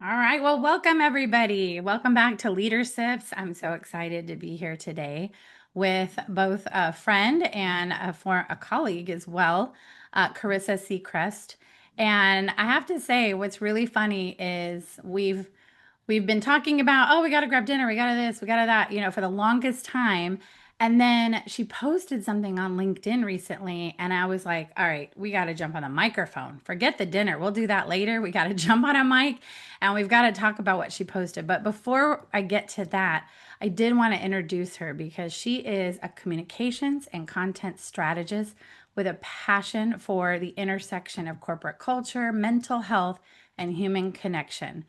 All right. Well, welcome everybody. Welcome back to LeaderSips. I'm so excited to be here today with both a friend and a colleague as well, Carissa Sechrist. And I have to say, what's really funny is we've been talking about, oh, we got to grab dinner, we got to this, we got to that, for the longest time. And then she posted something on LinkedIn recently, and I was like, all right, we got to jump on the microphone. Forget the dinner. We'll do that later. We got to jump on a mic and we've got to talk about what she posted. But before I get to that, I did want to introduce her because she is a communications and content strategist with a passion for the intersection of corporate culture, mental health, and human connection.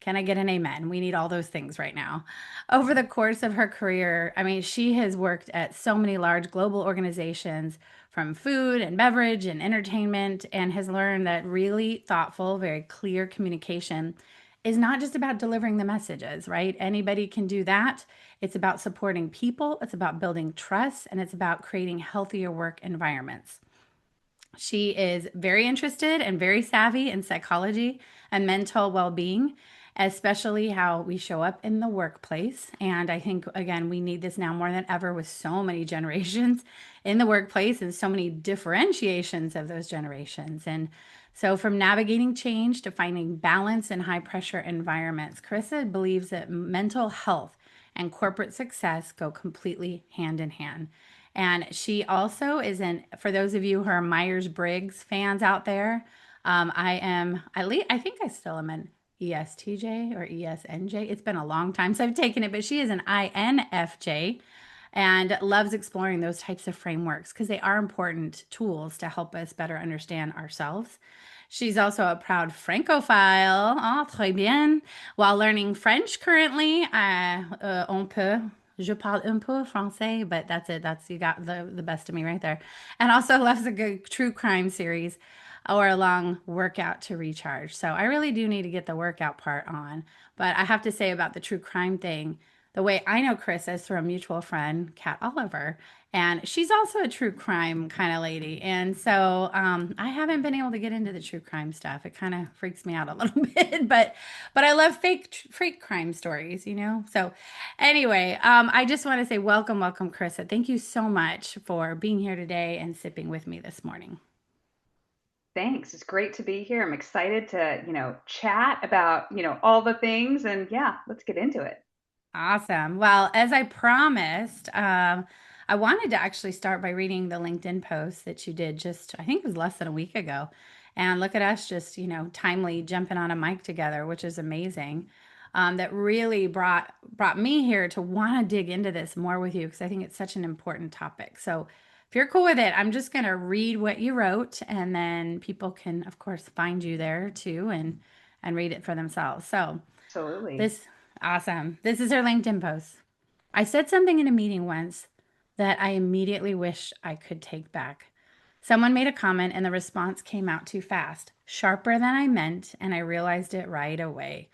Can I get an amen? We need all those things right now. Over the course of her career, I mean, she has worked at so many large global organizations from food and beverage and entertainment and has learned that really thoughtful, very clear communication is not just about delivering the messages, right? Anybody can do that. It's about supporting people, it's about building trust, and it's about creating healthier work environments. She is very interested and very savvy in psychology and mental well being, especially how we show up in the workplace. And I think, again, we need this now more than ever with so many generations in the workplace and so many differentiations of those generations. And so, from navigating change to finding balance in high pressure environments, Carissa believes that mental health and corporate success go completely hand in hand. And she also is in, for those of you who are Myers-Briggs fans out there, I am, I think I still am an ESTJ or ESNJ. It's been a long time since I've taken it, but she is an INFJ and loves exploring those types of frameworks because they are important tools to help us better understand ourselves. She's also a proud Francophile. Oh, très bien. While learning French currently, on peut. Je parle un peu français, but that's it. That's you got the best of me right there. And also loves a good true crime series or a long workout to recharge. So I really do need to get the workout part on. But I have to say about the true crime thing, the way I know Chris is through a mutual friend, Kat Oliver, and she's also a true crime kind of lady. And so I haven't been able to get into the true crime stuff. It kind of freaks me out a little bit, but I love fake crime stories. So anyway, I just want to say welcome, welcome, Carissa. Thank you so much for being here today and sipping with me this morning. Thanks. It's great to be here. I'm excited to, chat about, all the things and yeah, let's get into it. Awesome. Well, as I promised, I wanted to actually start by reading the LinkedIn post that you did just, I think it was less than a week ago. And look at us just, timely jumping on a mic together, which is amazing. That really brought me here to want to dig into this more with you because I think it's such an important topic. So if you're cool with it, I'm just going to read what you wrote, and then people can, of course, find you there too and read it for themselves. So Absolutely. this awesome. This is her LinkedIn post. I said something in a meeting once that I immediately wish I could take back. Someone made a comment and the response came out too fast, sharper than I meant, and I realized it right away.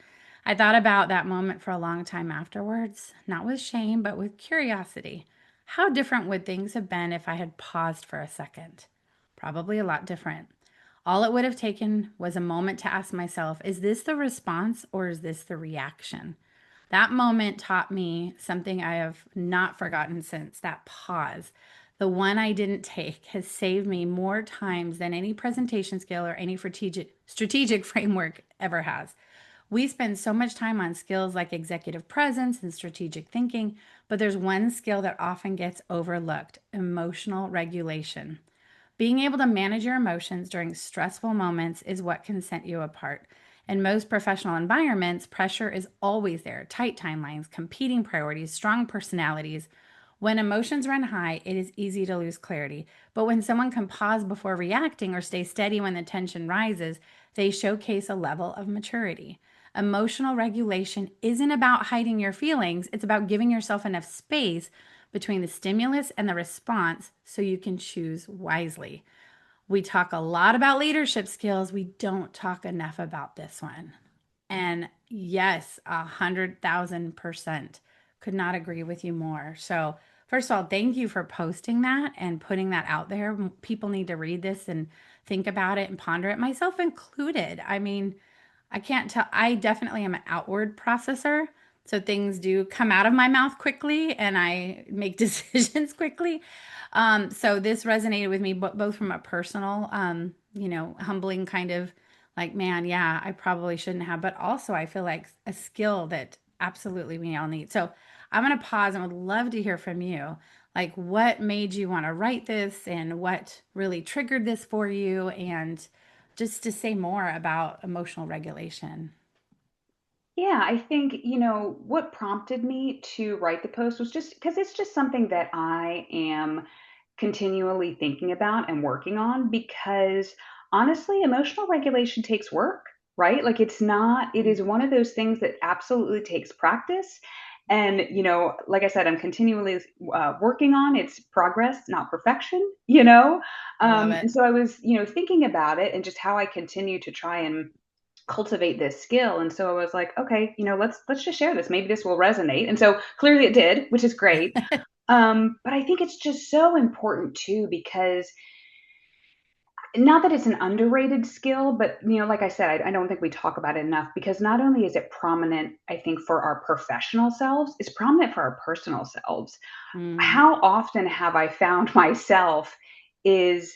I thought about that moment for a long time afterwards, not with shame, but with curiosity. How different would things have been if I had paused for a second? Probably a lot different. All it would have taken was a moment to ask myself, is this the response or is this the reaction? That moment taught me something I have not forgotten since that pause. The one I didn't take has saved me more times than any presentation skill or any strategic framework ever has. We spend so much time on skills like executive presence and strategic thinking, but there's one skill that often gets overlooked: emotional regulation. Being able to manage your emotions during stressful moments is what can set you apart. In most professional environments, pressure is always there: tight timelines, competing priorities, strong personalities. When emotions run high, it is easy to lose clarity. But when someone can pause before reacting or stay steady when the tension rises, they showcase a level of maturity. Emotional regulation isn't about hiding your feelings, it's about giving yourself enough space between the stimulus and the response so you can choose wisely. We talk a lot about leadership skills. We don't talk enough about this one. And yes, 100,000% could not agree with you more. So, first of all, thank you for posting that and putting that out there. People need to read this and think about it and ponder it, myself included. I mean, I can't tell. I definitely am an outward processor. So things do come out of my mouth quickly and I make decisions quickly. So this resonated with me both from a personal, humbling kind of like, man, yeah, I probably shouldn't have, but also I feel like a skill that absolutely we all need. So I'm going to pause and would love to hear from you. Like, what made you want to write this and what really triggered this for you? And just to say more about emotional regulation. Yeah, I think, what prompted me to write the post was just because it's just something that I am continually thinking about and working on because honestly, emotional regulation takes work, right? Like it is one of those things that absolutely takes practice. And, like I said, I'm continually working on it's progress, not perfection, you know? I love And it. so I was, thinking about it and just how I continue to try and cultivate this skill. And so I was like, okay, let's just share this. Maybe this will resonate. And so clearly it did, which is great. But I think it's just so important too, because not that it's an underrated skill, but like I said, I don't think we talk about it enough because not only is it prominent, I think, for our professional selves, it's prominent for our personal selves. Mm, How often have I found myself is,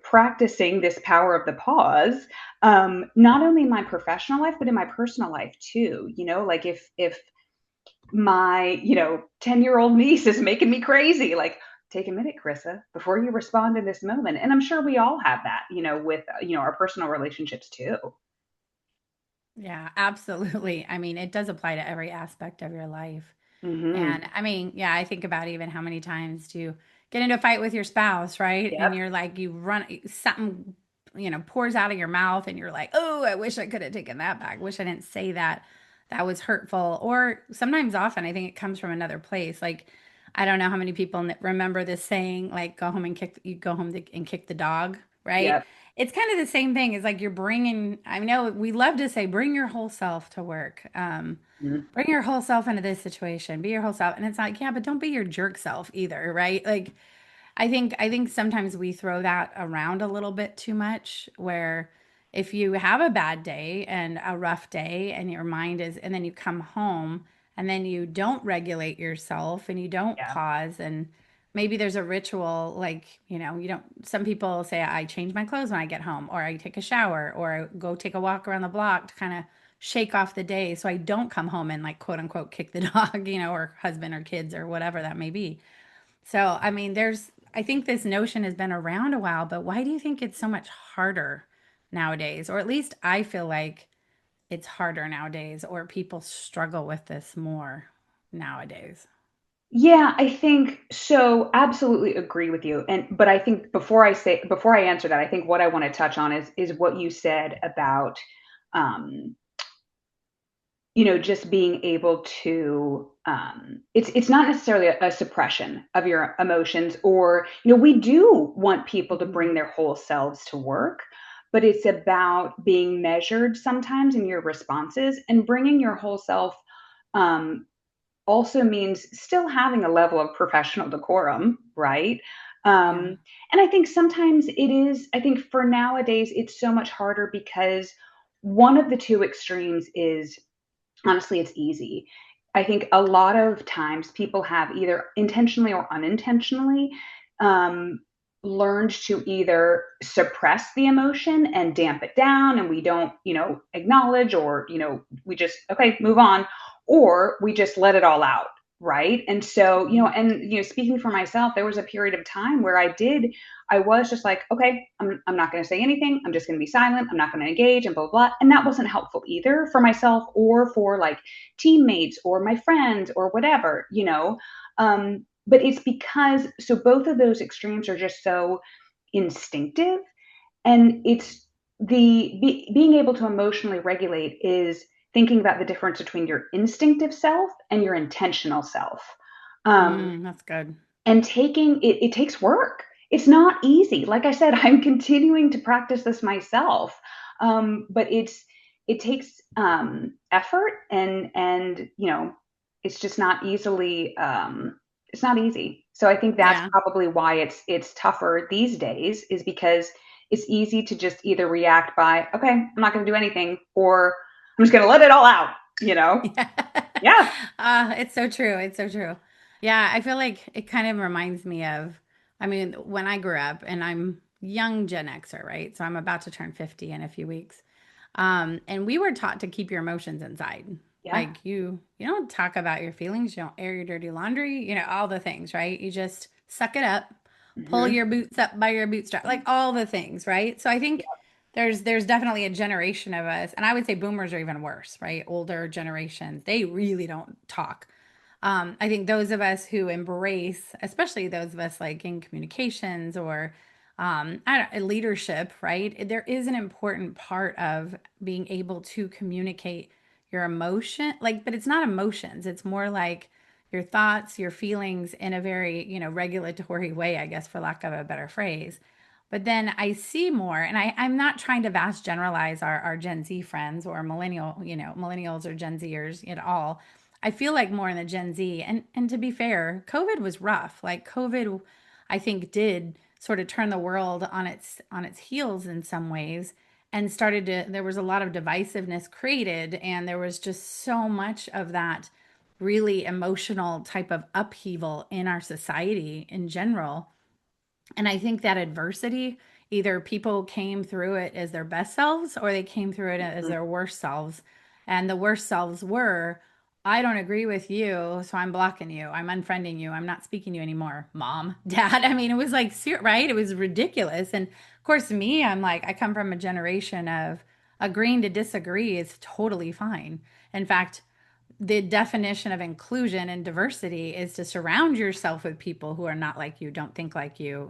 practicing this power of the pause, not only in my professional life, but in my personal life too. Like if my 10-year-old niece is making me crazy, like, take a minute, Carissa, before you respond in this moment. And I'm sure we all have that, with our personal relationships too. yeah, absolutely. I mean, it does apply to every aspect of your life. Hmm. And I mean, yeah, I think about even how many times do you get into a fight with your spouse, right? And Yep. you're like, you run something, pours out of your mouth, and you're like, oh, I wish I could have taken that back. Wish I didn't say that. That was hurtful. Or sometimes, often, I think it comes from another place. Like, I don't know how many people remember this saying, like, go home and kick the dog, right? Yep. It's kind of the same thing. It's like you're bringing, I know we love to say, bring your whole self to work. Mhm. Bring your whole self into this situation. Be your whole self. And it's like, yeah, but don't be your jerk self either, right? Like I think sometimes we throw that around a little bit too much where if you have a bad day and a rough day and your mind is and then you come home and then you don't regulate yourself and you don't Yeah. pause and maybe there's a ritual like, you don't some people say I change my clothes when I get home or I take a shower or I go take a walk around the block to kind of shake off the day so I don't come home and like quote unquote kick the dog, or husband or kids or whatever that may be. So, I mean, I think this notion has been around a while, but why do you think it's so much harder nowadays? Or at least I feel like it's harder nowadays, or people struggle with this more nowadays. Yeah, I think so. Absolutely agree with you. But I think before I answer that, I think what I want to touch on is what you said about um, just being able to it's not necessarily a suppression of your emotions, or we do want people to Mhm. bring their whole selves to work, but it's about being measured sometimes in your responses, and bringing your whole self um, also means still having a level of professional decorum, right? Yeah. And I think sometimes I think for nowadays, it's so much harder because one of the two extremes is honestly, it's easy. I think a lot of times people have either intentionally or unintentionally um, learned to either suppress the emotion and damp it down, and we don't, acknowledge, or we just okay, move on, or we just let it all out, right? And so, Mhm. speaking for myself, there was a period of time where I was just like, okay, I'm not going to say anything. I'm just going to be silent. I'm not going to engage and blah, blah, blah. And that wasn't helpful either for myself or for like teammates or my friends or whatever, But it's because, so both of those extremes are just so instinctive. And it's being able to emotionally regulate is thinking about the difference between your instinctive self and your intentional self. Um, That's good. and taking it, it takes work. It's not easy. Like I said, I'm continuing to practice this myself. But it takes effort, and it's just not easily it's not easy. So I think that's Yeah. probably why it's tougher these days, is because it's easy to just either react by, okay, I'm not going to do anything, or I'm just going to let it all out, you know? Yeah. Yeah. It's so true. It's so true. Yeah, I feel like it kind of reminds me of, I mean, when I grew up and I'm young Gen Xer, right? So I'm about to turn 50 in a few weeks. And we were taught to keep your emotions inside. Yeah. Like you don't talk about your feelings, you don't air your dirty laundry, all the things, right? You just suck it up, pull Mm-hmm. your boots up by your bootstrap, like all the things, right? So I think there's definitely a generation of us, and I would say boomers are even worse, right? Older generations, they really don't talk. I think those of us who embrace, especially those of us like in communications or I don't, leadership, right? There is an important part of being able to communicate your emotion, like, but it's not emotions. It's more like your thoughts, your feelings in a very, regulatory way, I guess, for lack of a better phrase. But then I see more, and I'm not trying to vast generalize our Gen Z friends or millennials or Gen Zers at all. I feel like more in the Gen Z. And to be fair, COVID was rough. Like COVID, I think did sort of turn the world on its heels in some ways and started to there was a lot of divisiveness created and there was just so much of that really emotional type of upheaval in our society in general. And I think that adversity, either people came through it as their best selves or they came through it as their worst selves. And the worst selves were, I don't agree with you, so I'm blocking you. I'm unfriending you. I'm not speaking to you anymore. Mom, dad. I mean, it was like, right? It was ridiculous. And of course, me, I'm like, I come from a generation of agreeing to disagree is totally fine. In fact, the definition of inclusion and diversity is to surround yourself with people who are not like you, don't think like you.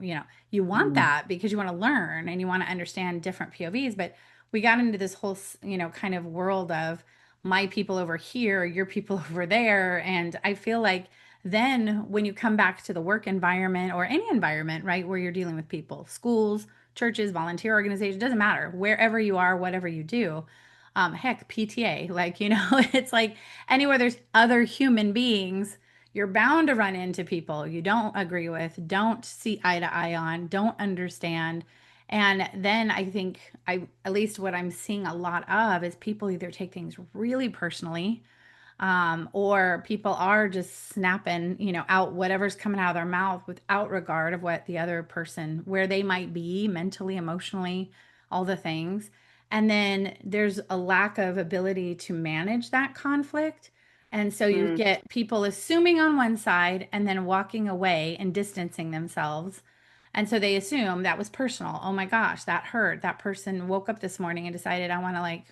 You want Mm-hmm. that because you want to learn and you want to understand different POVs. But we got into this whole, kind of world of my people over here, your people over there. And I feel like then when you come back to the work environment or any environment, right, where you're dealing with people, schools, churches, volunteer organizations, doesn't matter, wherever you are, whatever you do, heck, PTA, like, it's like anywhere there's other human beings, you're bound to run into people you don't agree with, don't see eye to eye on, don't understand. And then I think at least what I'm seeing a lot of is people either take things really personally, or people are just snapping, out whatever's coming out of their mouth without regard of what the other person, where they might be mentally, emotionally, all the things. And then there's a lack of ability to manage that conflict. And so you get people assuming on one side and then walking away and distancing themselves. And so they assume that was personal. Oh my gosh, that hurt. That person woke up this morning and decided I want to like,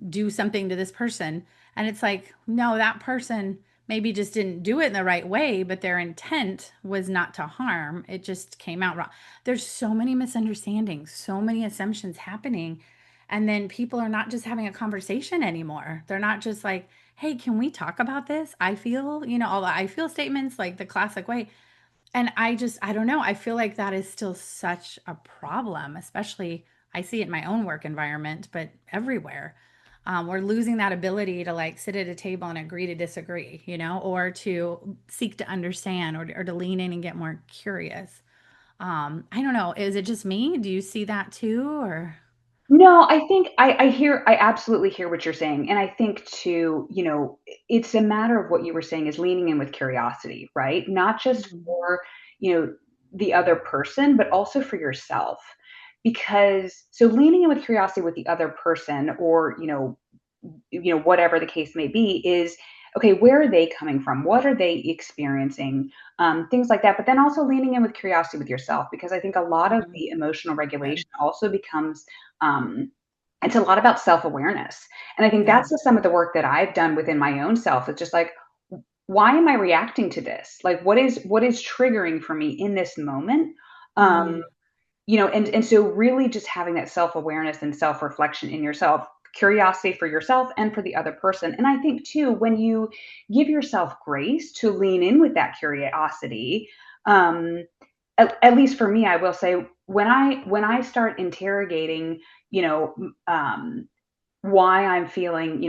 do something to this person. And it's like, no, that person maybe just didn't do it in the right way, but their intent was not to harm. It just came out wrong. There's so many misunderstandings, so many assumptions happening. And then people are not just having a conversation anymore. They're not just like, hey, can we talk about this? I feel, all the I feel statements like the classic way. And I don't know. I feel like that is still such a problem, especially I see it in my own work environment, but everywhere. We're losing that ability to like sit at a table and agree to disagree, or to seek to understand or to lean in and get more curious. I don't know. Is it just me? Do you see that too? Or, No, I think I absolutely hear what you're saying. And I think too, it's a matter of what you were saying is leaning in with curiosity, right? Not just Mhm. for, you know, the other person, but also for yourself. Because so leaning in with curiosity with the other person or, whatever the case may be is okay, where are they coming from? What are they experiencing? Things like that. But then also leaning in with curiosity with yourself, because I think a lot of Mhm. the emotional Good. regulation also becomes um, it's a lot about self-awareness. And I think Yeah. that's just some of the work that I've done within my own self. It's just like, why am I reacting to this? Like what is triggering for me in this moment? Um, Mm. and so really just having that self-awareness and self-reflection in yourself, curiosity for yourself and for the other person. And I think too, when you give yourself grace to lean in with that curiosity, um, at least for me, I will say when I start interrogating, you know, um, why I'm feeling,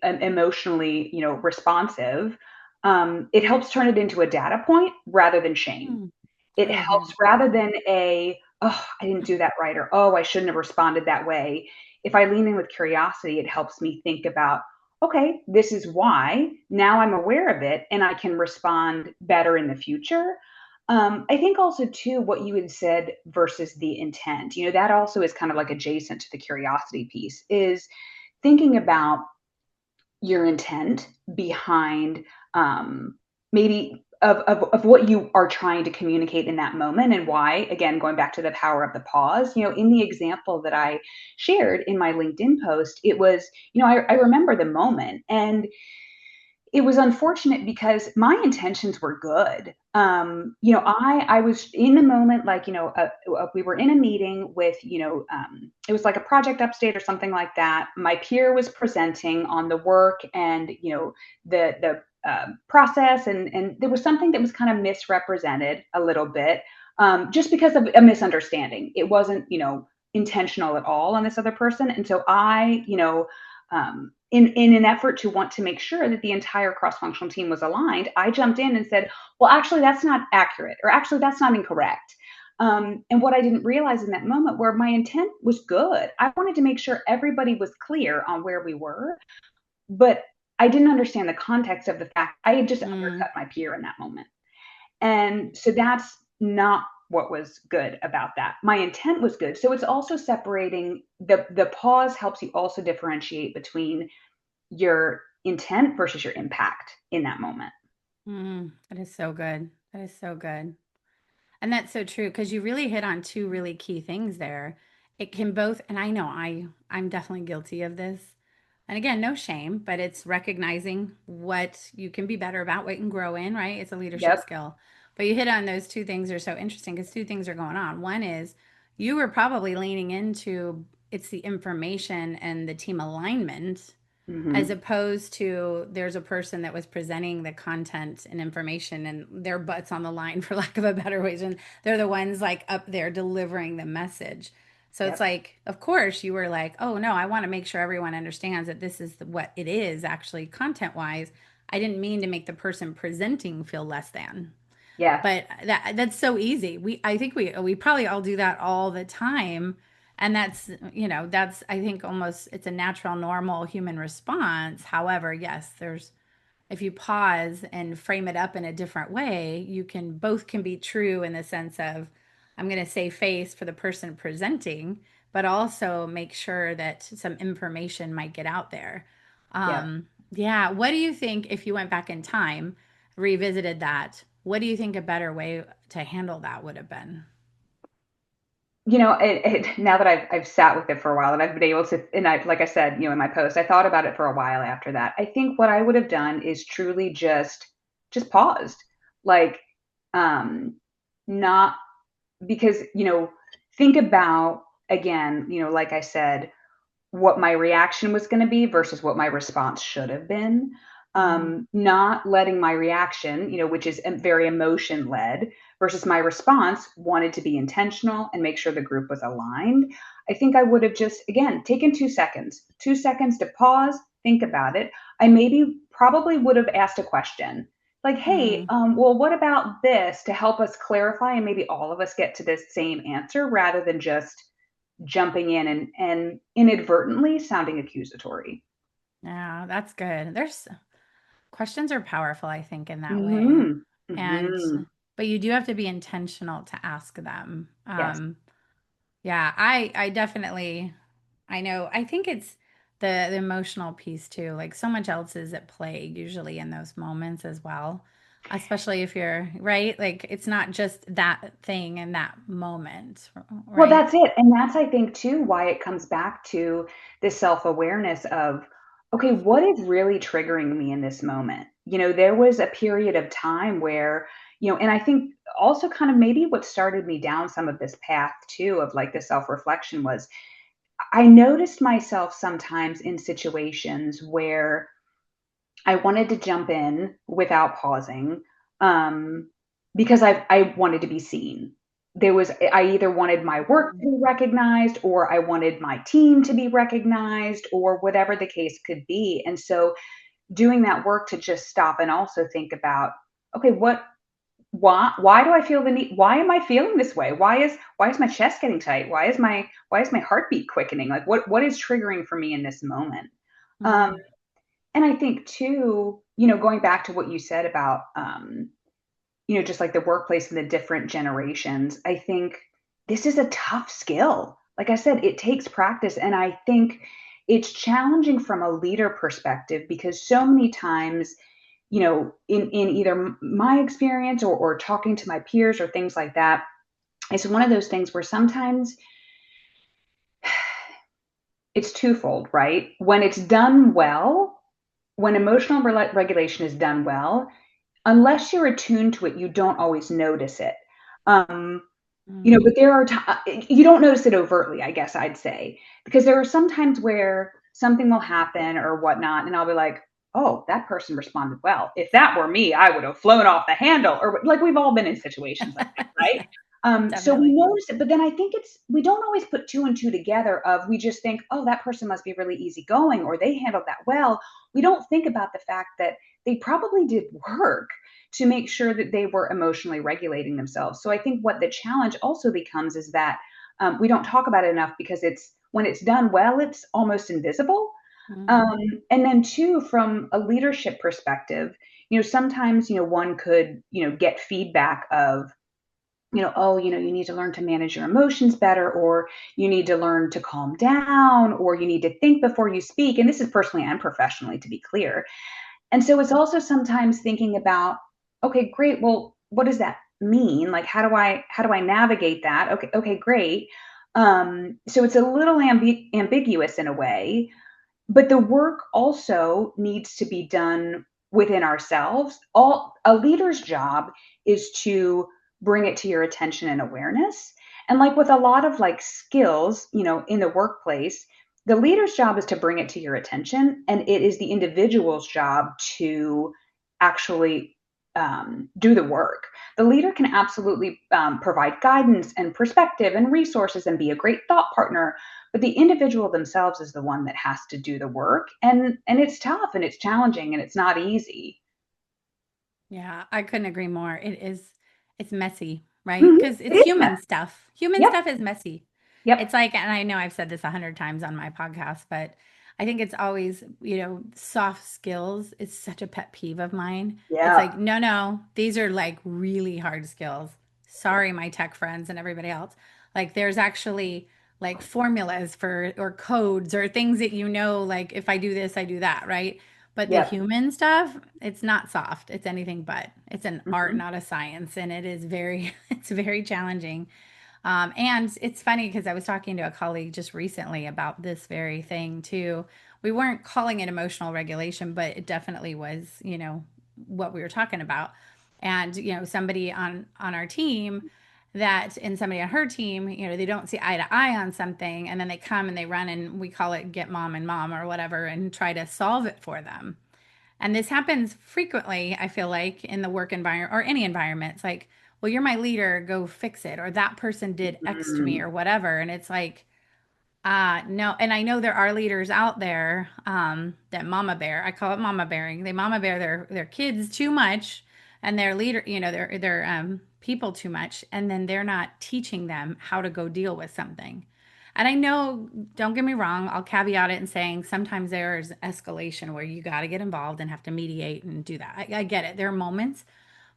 emotionally, responsive, it helps turn it into a data point rather than shame. Mm. It Oh, yeah. helps rather than a, oh, I didn't do that right, or oh, I shouldn't have responded that way. If I lean in with curiosity, it helps me think about, okay, this is why. Now I'm aware of it and I can respond better in the future. I think also too what you had said versus the intent, that also is kind of like adjacent to the curiosity piece, is thinking about your intent behind, maybe of what you are trying to communicate in that moment, and why. Again, going back to the power of the pause, in the example that I shared in my LinkedIn post, it was, I remember the moment, and it was unfortunate because my intentions were good. I was in the moment, like, we were in a meeting with, it was like a project update or something like that. My peer was presenting on the work and, the process, and there was something that was kind of misrepresented a little bit, just because of a misunderstanding. It wasn't, intentional at all on this other person. And so I, in an effort to want to make sure that the entire cross-functional team was aligned, I jumped in and said, well, actually, that's not accurate, or actually, that's not incorrect. And what I didn't realize in that moment, where my intent was good, I wanted to make sure everybody was clear on where we were, but I didn't understand the context of the fact I had just Mm, undercut my peer in that moment. And so that's not what was good about that. My intent was good. So it's also separating. The pause helps you also differentiate between your intent versus your impact in that moment. that is so good. That is so good. And that's so true because you really hit on two really key things there. It can both, and I know I'm definitely guilty of this. And again, no shame, but it's recognizing what you can be better about, what you can grow in, right? It's a leadership Yep. skill. But you hit on those two things that are so interesting because two things are going on. One is you were probably leaning into it's the information and the team alignment as Hmm. opposed to there's a person that was presenting the content and information and their butts on the line for lack of a better way, and they're the ones like up there delivering the message. So it's Yep. like, of course you were like, oh no, I want to make sure everyone understands that this is what it is actually content wise. I didn't mean to make the person presenting feel less than. Yeah. But that's so easy. I think we probably all do that all the time. And that's, that's I think almost it's a natural, normal human response. However, yes, there's if you pause and frame it up in a different way, you can both can be true in the sense of I'm going to save face for the person presenting, but also make sure that some information might get out there. Yep. Yeah. What do you think if you went back in time, revisited that? What do you think a better way to handle that would have been? Now that I've sat with it for a while, and I've been able to, and I, like I said, in my post, I thought about it for a while after that. I think what I would have done is truly just paused, like, um, not because, think about, again, like I said, what my reaction was going to be versus what my response should have been. Mm, Not letting my reaction, which is very emotion led, versus my response wanted to be intentional and make sure the group was aligned. I think I would have just, again, taken 2 seconds, 2 seconds to pause, think about it. I maybe probably would have asked a question like, hey, mm. well, what about this, to help us clarify and maybe all of us get to this same answer rather than just jumping in and inadvertently sounding accusatory. Yeah, that's good. There's questions are powerful, I think, in that way. Mhm. And Mhm. but you do have to be intentional to ask them. Yes. Yeah, I definitely I know. I think it's the emotional piece too. Like so much else is at play usually in those moments as well. Especially if you're right, like it's not just that thing in that moment, Well, right? that's it, and that's, I think, too, why it comes back to this self-awareness of, okay, what is really triggering me in this moment? There was a period of time where, and I think also kind of maybe what started me down some of this path too of like the self-reflection was I noticed myself sometimes in situations where I wanted to jump in without pausing, um, because I wanted to be seen. I either wanted my work to be recognized, or I wanted my team to be recognized, or whatever the case could be. And so doing that work to just stop and also think about, okay, why do I feel the need? Why am I feeling this way? Why is my chest getting tight? Why is my heartbeat quickening? Like what is triggering for me in this moment? Um, Mm, and I think too, going back to what you said about just like the workplace and the different generations, I think this is a tough skill. Like I said, it takes practice. And I think it's challenging from a leader perspective because so many times, in either my experience or talking to my peers or things like that, it's one of those things where sometimes it's twofold, right? When it's done well, when emotional regulation is done well, unless you're attuned to it, you don't always notice it. Um, mm, but there are you don't notice it overtly, I guess I'd say, because there are some times where something will happen or whatnot, and I'll be like, "Oh, that person responded well. If that were me, I would have flown off the handle." Or like we've all been in situations like that, right? yeah, So we definitely. notice it, but then I think we don't always put two and two together. Of we just think, "Oh, that person must be really easygoing, or they handled that well." We don't think about the fact that they probably did work to make sure that they were emotionally regulating themselves. So I think what the challenge also becomes is that we don't talk about it enough because it's when it's done well, it's almost invisible. Mm, Um, and then two, from a leadership perspective, sometimes one could get feedback of oh, you need to learn to manage your emotions better, or you need to learn to calm down, or you need to think before you speak. And this is personally and professionally, to be clear. And so it's also sometimes thinking about, okay, great. Well, what does that mean? Like, how do I navigate that? Okay, okay, great. So it's a little ambiguous in a way, but the work also needs to be done within ourselves. All a leader's job is to bring it to your attention and awareness. And like with a lot of like skills, in the workplace, the leader's job is to bring it to your attention, and it is the individual's job to actually do the work. The leader can absolutely provide guidance and perspective and resources and be a great thought partner, but the individual themselves is the one that has to do the work, and it's tough and it's challenging and it's not easy. yeah, I couldn't agree more. It's messy, right? Mhm. Because It it's is human mess. stuff. Human Yep. stuff is messy. It's Yep. like, and I know I've said this 100 times on my podcast, but I think it's always, soft skills is such a pet peeve of mine. It's Yeah. like, no, no, these are like really hard skills. Yeah. Sorry, my tech friends and everybody else. Like, there's actually like formulas for, or codes or things that like if I do this, I do that, right? But the Yep. human stuff, it's not soft. It's anything but. It's an art, Mhm. not a science, and it is very, it's very challenging. And it's funny because I was talking to a colleague just recently about this very thing too. We weren't calling it emotional regulation, but it definitely was, what we were talking about. And somebody on our team and somebody on her team, they don't see eye to eye on something, and then they come and they run and we call it get mom and mom or whatever and try to solve it for them. And this happens frequently, I feel like, in the work environment or any environment. It's like, well, you're my leader, go fix it. Or that person did X to me Mm. or whatever. And it's like, no. And I know there are leaders out there that mama bear. I call it mama bearing. They mama bear their kids too much and their leader, their people too much. And then they're not teaching them how to go deal with something. And I know, don't get me wrong, I'll caveat it in saying sometimes there is escalation where you got to get involved and have to mediate and do that. I get it. There are moments,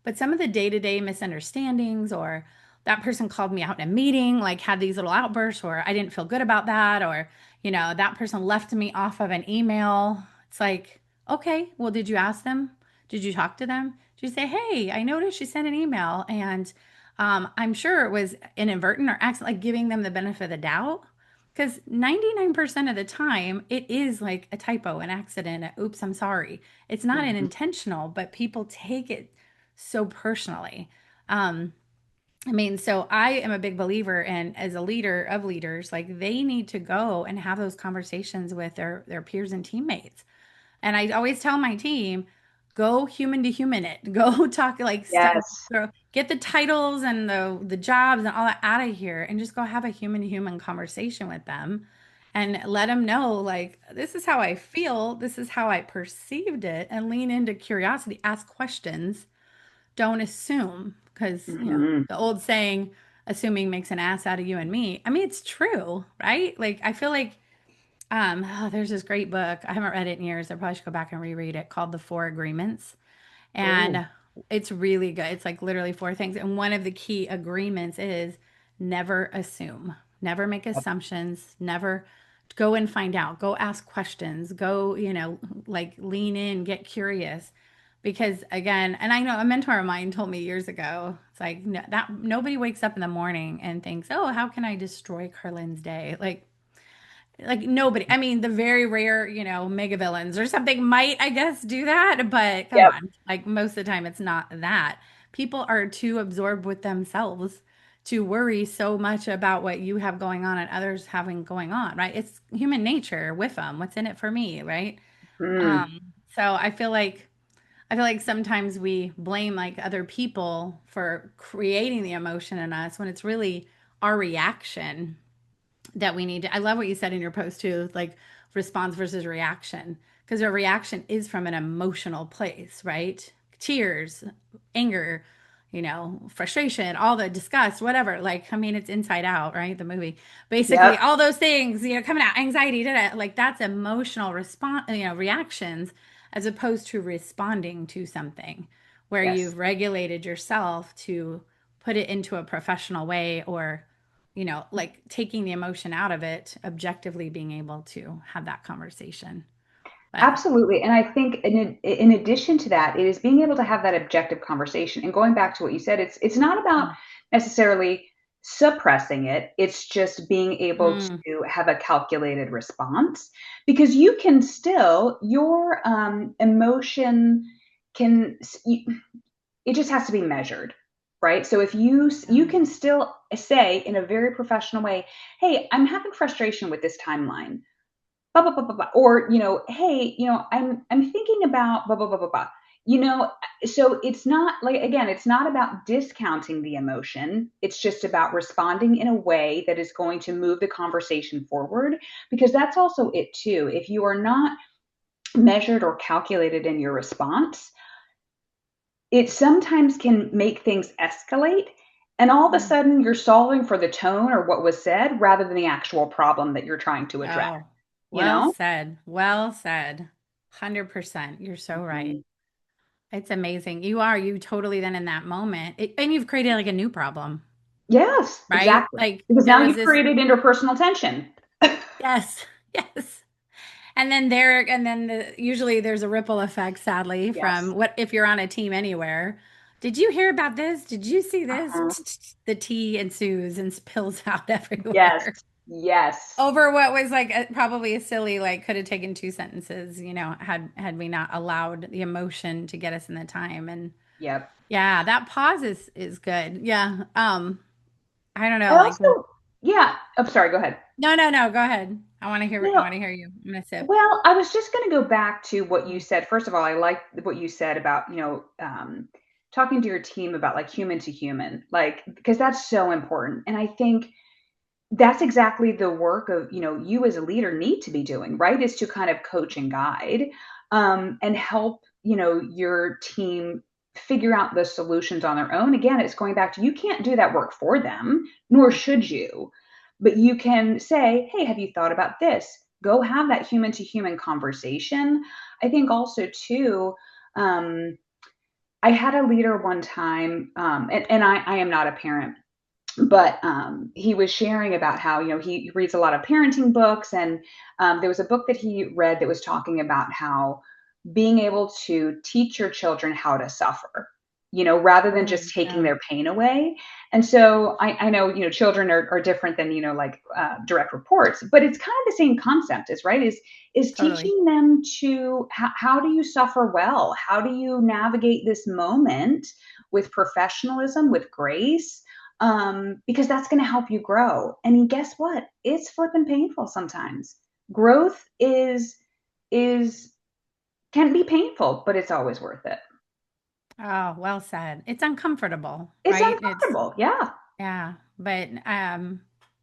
but some of the day to day misunderstandings, or that person called me out in a meeting, like had these little outbursts, or I didn't feel good about that, or, that person left me off of an email. It's like, okay, well, did you ask them? Did you talk to them? Did you say, hey, I noticed you sent an email and I'm sure it was inadvertent or accident, like giving them the benefit of the doubt? Because 99% of the time, it is like a typo, an accident, oops, I'm sorry. It's not an Mhm. intentional, but people take it so personally. Um, I mean, so I am a big believer in as a leader of leaders, like they need to go and have those conversations with their peers and teammates. And I always tell my team, go human to human it. Go talk like Yes. get the titles and the jobs and all that out of here and just go have a human to human conversation with them and let them know like this is how I feel, this is how I perceived it, and lean into curiosity, ask questions don't assume because, Hmm. the old saying, assuming makes an ass out of you and me. I mean, it's true, right? Like, I feel like there's this great book. I haven't read it in years. I probably should go back and reread it called The Four Agreements. Oh, And it's really good. It's like literally four things. And one of the key agreements is never assume, never make assumptions, never go and find out, go ask questions, go, like lean in, get curious. Because again, and I know a mentor of mine told me years ago, it's like no, that nobody wakes up in the morning and thinks, oh, how can I destroy Carlin's day? Like nobody. I mean, the very rare, mega villains or something might, I guess, do that, but come yep. on. Like most of the time it's not that. People are too absorbed with themselves to worry so much about what you have going on and others having going on, right? It's human nature with them. What's in it for me, right? Mm, So I feel like sometimes we blame like other people for creating the emotion in us when it's really our reaction that we need to. I love what you said in your post too, like response versus reaction, because a reaction is from an emotional place, right? Tears, anger, frustration, all the disgust, whatever. Like, I mean, it's Inside Out, right? The movie, basically, yep. all those things, coming out, anxiety, like that's emotional response, reactions, as opposed to responding to something where Yes. you've regulated yourself to put it into a professional way or like taking the emotion out of it, objectively being able to have that conversation. But Absolutely. And I think in addition to that, it is being able to have that objective conversation. And going back to what you said, it's not about mm, necessarily suppressing it. It's just being able mm, to have a calculated response because you can still, your emotion can, it just has to be measured. Right. So if you mm, can still say in a very professional way, hey, I'm having frustration with this timeline blah blah blah blah blah, or hey, I'm thinking about blah blah blah blah blah. You know, so it's not like again, it's not about discounting the emotion. It's just about responding in a way that is going to move the conversation forward. Because that's also it too. If you are not measured or calculated in your response, it sometimes can make things escalate. And all of a mm. sudden, you're solving for the tone or what was said rather than the actual problem that you're trying to address. Oh, You well know? said. Well said. 100%. You're so right. Mhm. It's amazing. You totally then in that moment, and you've created like a new problem, Yes, right? exactly. Like Because there now was you've this, created interpersonal tension. yes, yes. And then usually there's a ripple effect, sadly, Yes. from what if you're on a team anywhere. Did you hear about this? Did you see this? Uh-huh. The tea ensues and spills out Yes. everywhere Yes. over what was like probably a silly, like could have taken two sentences, had we not allowed the emotion to get us in the time. And Yep. yeah, that pause is good. Yeah. I don't I know, like also, yeah. I'm sorry. Go ahead. no, no, no, go ahead. I No. want to hear you. I'm gonna sip. Well, I was just going to go back to what you Mm, said. First of all, I like what you said about, talking to your team about like human to human, like, because that's so important. And I think that's exactly the work of, you as a leader need to be doing, right? Is to kind of coach and guide and help, your team figure out the solutions on their own. Again, it's going back to you can't do that work for them, nor mm, should you. But you can say, hey, have you thought about this? Go have that human to human conversation. I think also, too, um, I had a leader one time, and I am not a parent, but he was sharing about how he reads a lot of parenting books, and there was a book that he read that was talking about how being able to teach your children how to suffer, rather than just taking yeah, their pain away. And so I know children are different than like direct reports, but it's kind of the same concept, is right, is totally. teaching them to how do you suffer well, how do you navigate this moment with professionalism, with grace, because that's going to help you grow. And guess what? It's flipping painful sometimes. Growth is can be painful, but it's always worth it. Oh, well said. It's uncomfortable, It's right? It's uncomfortable. Yeah. yeah, but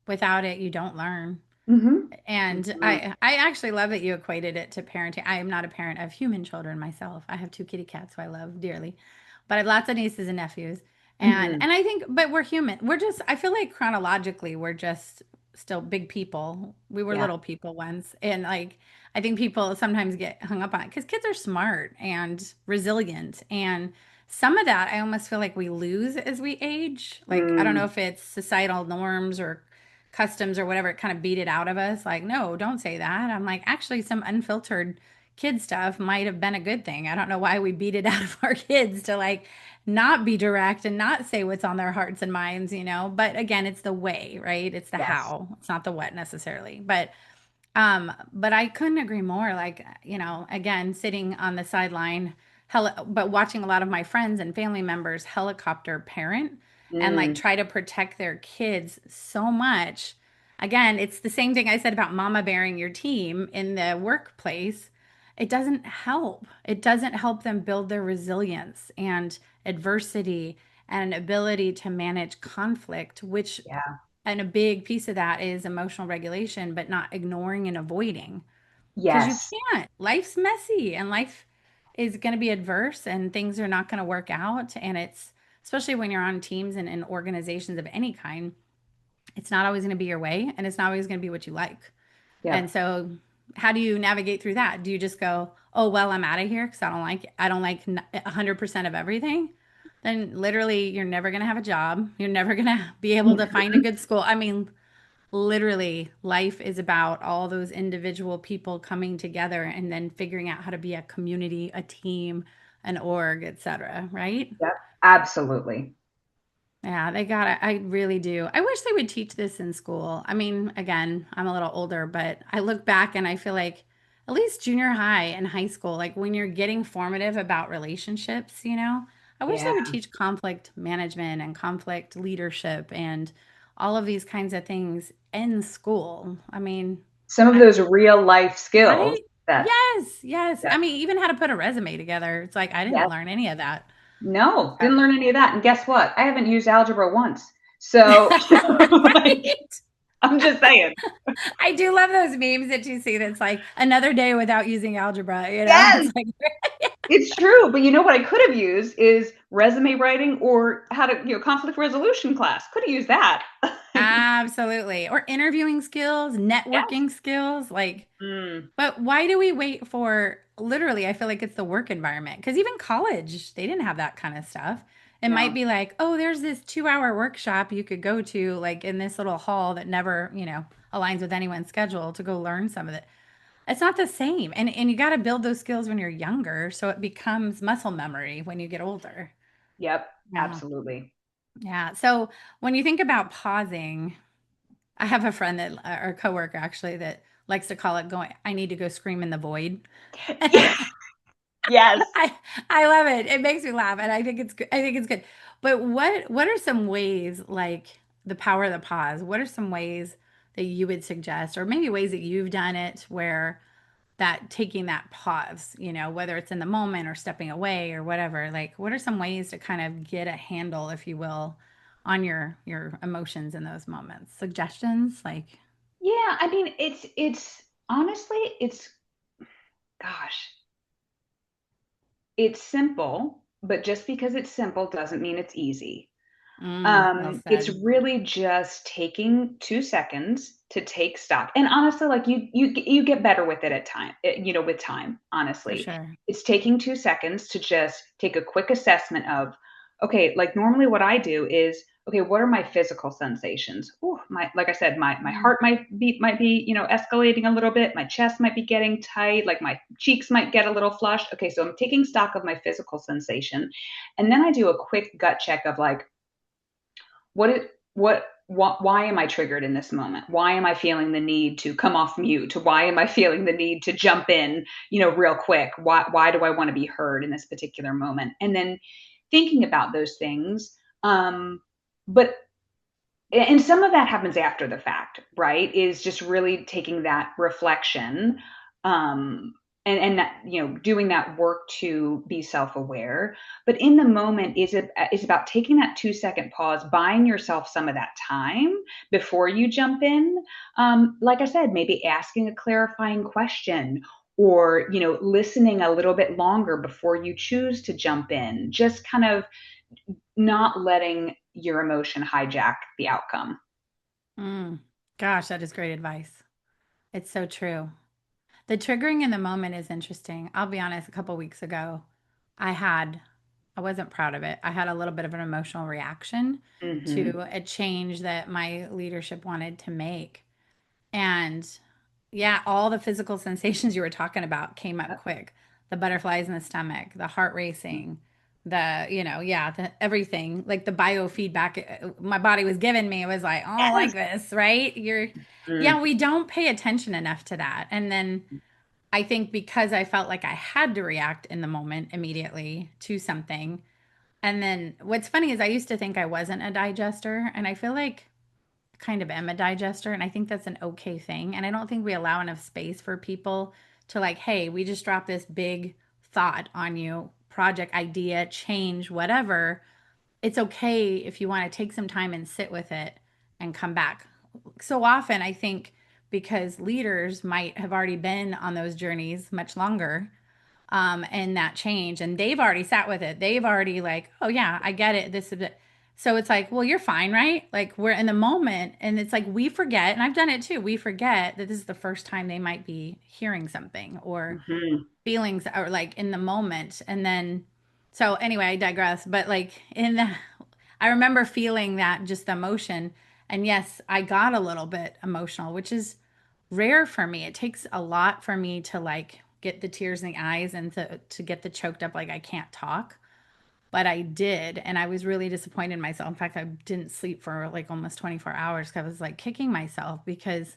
without it you don't learn. Hmm. And Hmm. I actually love that you equated it to parenting. I am not a parent of human children myself. I have two kitty cats who I love dearly. but I have lots of nieces and nephews. And Hmm. and I think, but we're human. We're just, I feel like chronologically we're just still big people. We were Yeah. little people once. And like I think people sometimes get hung up on it because kids are smart and resilient. And some of that I almost feel like we lose as we age. Like I don't know Mm, if it's societal norms or customs or whatever, it kind of beat it out of us. Like, no, don't say that. I'm like, actually, some unfiltered kid stuff might have been a good thing. I don't know why we beat it out of our kids to like not be direct and not say what's on their hearts and minds, you know. But again, it's the way, right? It's the yes. how. It's not the what necessarily. But I couldn't agree more. Like, you know, again, sitting on the sideline, but watching a lot of my friends and family members helicopter parent and like Mm, try to protect their kids so much. Again, it's the same thing I said about mama bearing your team in the workplace. It doesn't help. It doesn't help them build their resilience and adversity and ability to manage conflict, which yeah. and a big piece of that is emotional regulation, but not ignoring and avoiding because you Yes. can't. Life's messy and life is going to be adverse and things are not going to work out. And it's especially when you're on teams and in organizations of any kind, it's not always going to be your way and it's not always going to be what you like. And Yep. so, how do you navigate through that? Do you just go, "Oh, well, I'm out of here because I don't like 100% of everything." Then literally you're never going to have a job. You're never going to be able to find a good school. I mean, literally life is about all those individual people coming together and then figuring out how to be a community, a team, an org, etc., right? Yep. Absolutely. Yeah, they got it. I really do. I wish they would teach this in school. I mean, again, I'm a little older, but I look back and I feel like at least junior high and high school, like when you're getting formative about relationships, you know, I wish they Yeah. would teach conflict management and conflict leadership and all of these kinds of things in school. I mean, Some of I, those real life skills right? that, Yes, yes. yeah. I mean, even how to put a resume together. It's like I didn't Yes. learn any of that. No, So, didn't learn any of that. And guess what? I haven't used algebra once. So, like, right? I'm just saying. I do love those memes that you see that's like another day without using algebra, you know? Yes, It's like it's true. But you know what I could have used is resume writing or how to, conflict resolution class. Could have used that. absolutely. Or interviewing skills, Yes. networking skills, like Mm, but why do we wait for literally, I feel like it's the work environment because even college, they didn't have that kind of stuff. It might no. be like, oh, there's this 2 hour workshop you could go to, like in this little hall that never, you know, aligns with anyone's schedule to go learn some of it. It's not the same. And you got to build those skills when you're younger so it becomes muscle memory when you get older. Yep. Yeah. Absolutely. Yeah. So when you think about pausing, I have a friend that or coworker actually that likes to call it going, I need to go scream in the void. Yes. Yes. I love it. It makes me laugh and I think it's good. I think it's good. But what are some ways like the power of the pause? What are some ways that you would suggest or maybe ways that you've done it where that taking that pause, you know, whether it's in the moment or stepping away or whatever, like what are some ways to kind of get a handle, if you will, on your emotions in those moments? Suggestions like, Yeah. I mean, it's honestly, gosh, it's simple, but just because it's simple doesn't mean it's easy. well It's said, really just taking 2 seconds to take stock. And honestly, like you get better with it at time, with time, for honestly. sure. It's taking 2 seconds to just take a quick assessment of, okay, like normally what I do is, okay, what are my physical sensations? Ooh, like I said, my Mm, heart might be, escalating a little bit. My chest might be getting tight, like my cheeks might get a little flushed. Okay, so I'm taking stock of my physical sensation. And then I do a quick gut check of like, why am I triggered in this moment? Why am I feeling the need to come off mute? Why am I feeling the need to jump in, real quick? Why do I want to be heard in this particular moment? And then thinking about those things. But and some of that happens after the fact, right? Is just really taking that reflection, um and that, doing that work to be self-aware. But in the moment is about taking that 2 second pause, buying yourself some of that time before you jump in. Like I said, maybe asking a clarifying question, or, listening a little bit longer before you choose to jump in, just kind of not letting your emotion hijack the outcome. Mm. Gosh, that is great advice. It's so true. The triggering in the moment is interesting. I'll be honest, a couple weeks ago, I had, I wasn't proud of it. I had a little bit of an emotional reaction Mm-hmm. to a change that my leadership wanted to make. And yeah, all the physical sensations you were talking about came up quick. The butterflies in the stomach, the heart racing, everything, like the biofeedback my body was giving me. It was like, oh, I don't Yes. like this, right? Mm-hmm. We don't pay attention enough to that. And then I think because I felt like I had to react in the moment immediately to something. And then what's funny is I used to think I wasn't a digester, and I feel like I kind of am a digester, and I think that's an okay thing. And I don't think we allow enough space for people to like, hey, we just dropped this big thought on you, project idea, change, whatever. It's okay if you want to take some time and sit with it and come back. So often, I think because leaders might have already been on those journeys much longer, and that change, and they've already sat with it. They've already like, oh yeah, I get it. This is it. So it's like, well, you're fine, right? Like we're in the moment, and it's like we forget, and I've done it too. We forget that this is the first time they might be hearing something or Mm-hmm. feelings are like in the moment. And then, so anyway, I digress. But like I remember feeling that just the emotion. And yes, I got a little bit emotional, which is rare for me. It takes a lot for me to like get the tears in the eyes and to get the choked up, like I can't talk. But I did. And I was really disappointed in myself. In fact, I didn't sleep for like almost 24 hours because I was like kicking myself because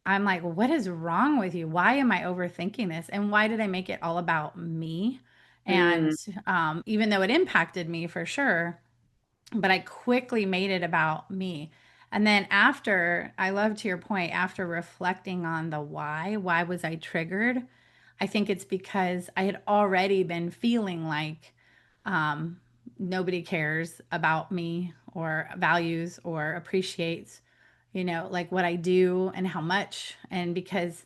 I'm like, what is wrong with you? Why am I overthinking this? And why did I make it all about me? And even though it impacted me for sure, but I quickly made it about me. And then after, I love to your point, after reflecting on the why was I triggered? I think it's because I had already been feeling like um, nobody cares about me or values or appreciates, like what I do and how much. And because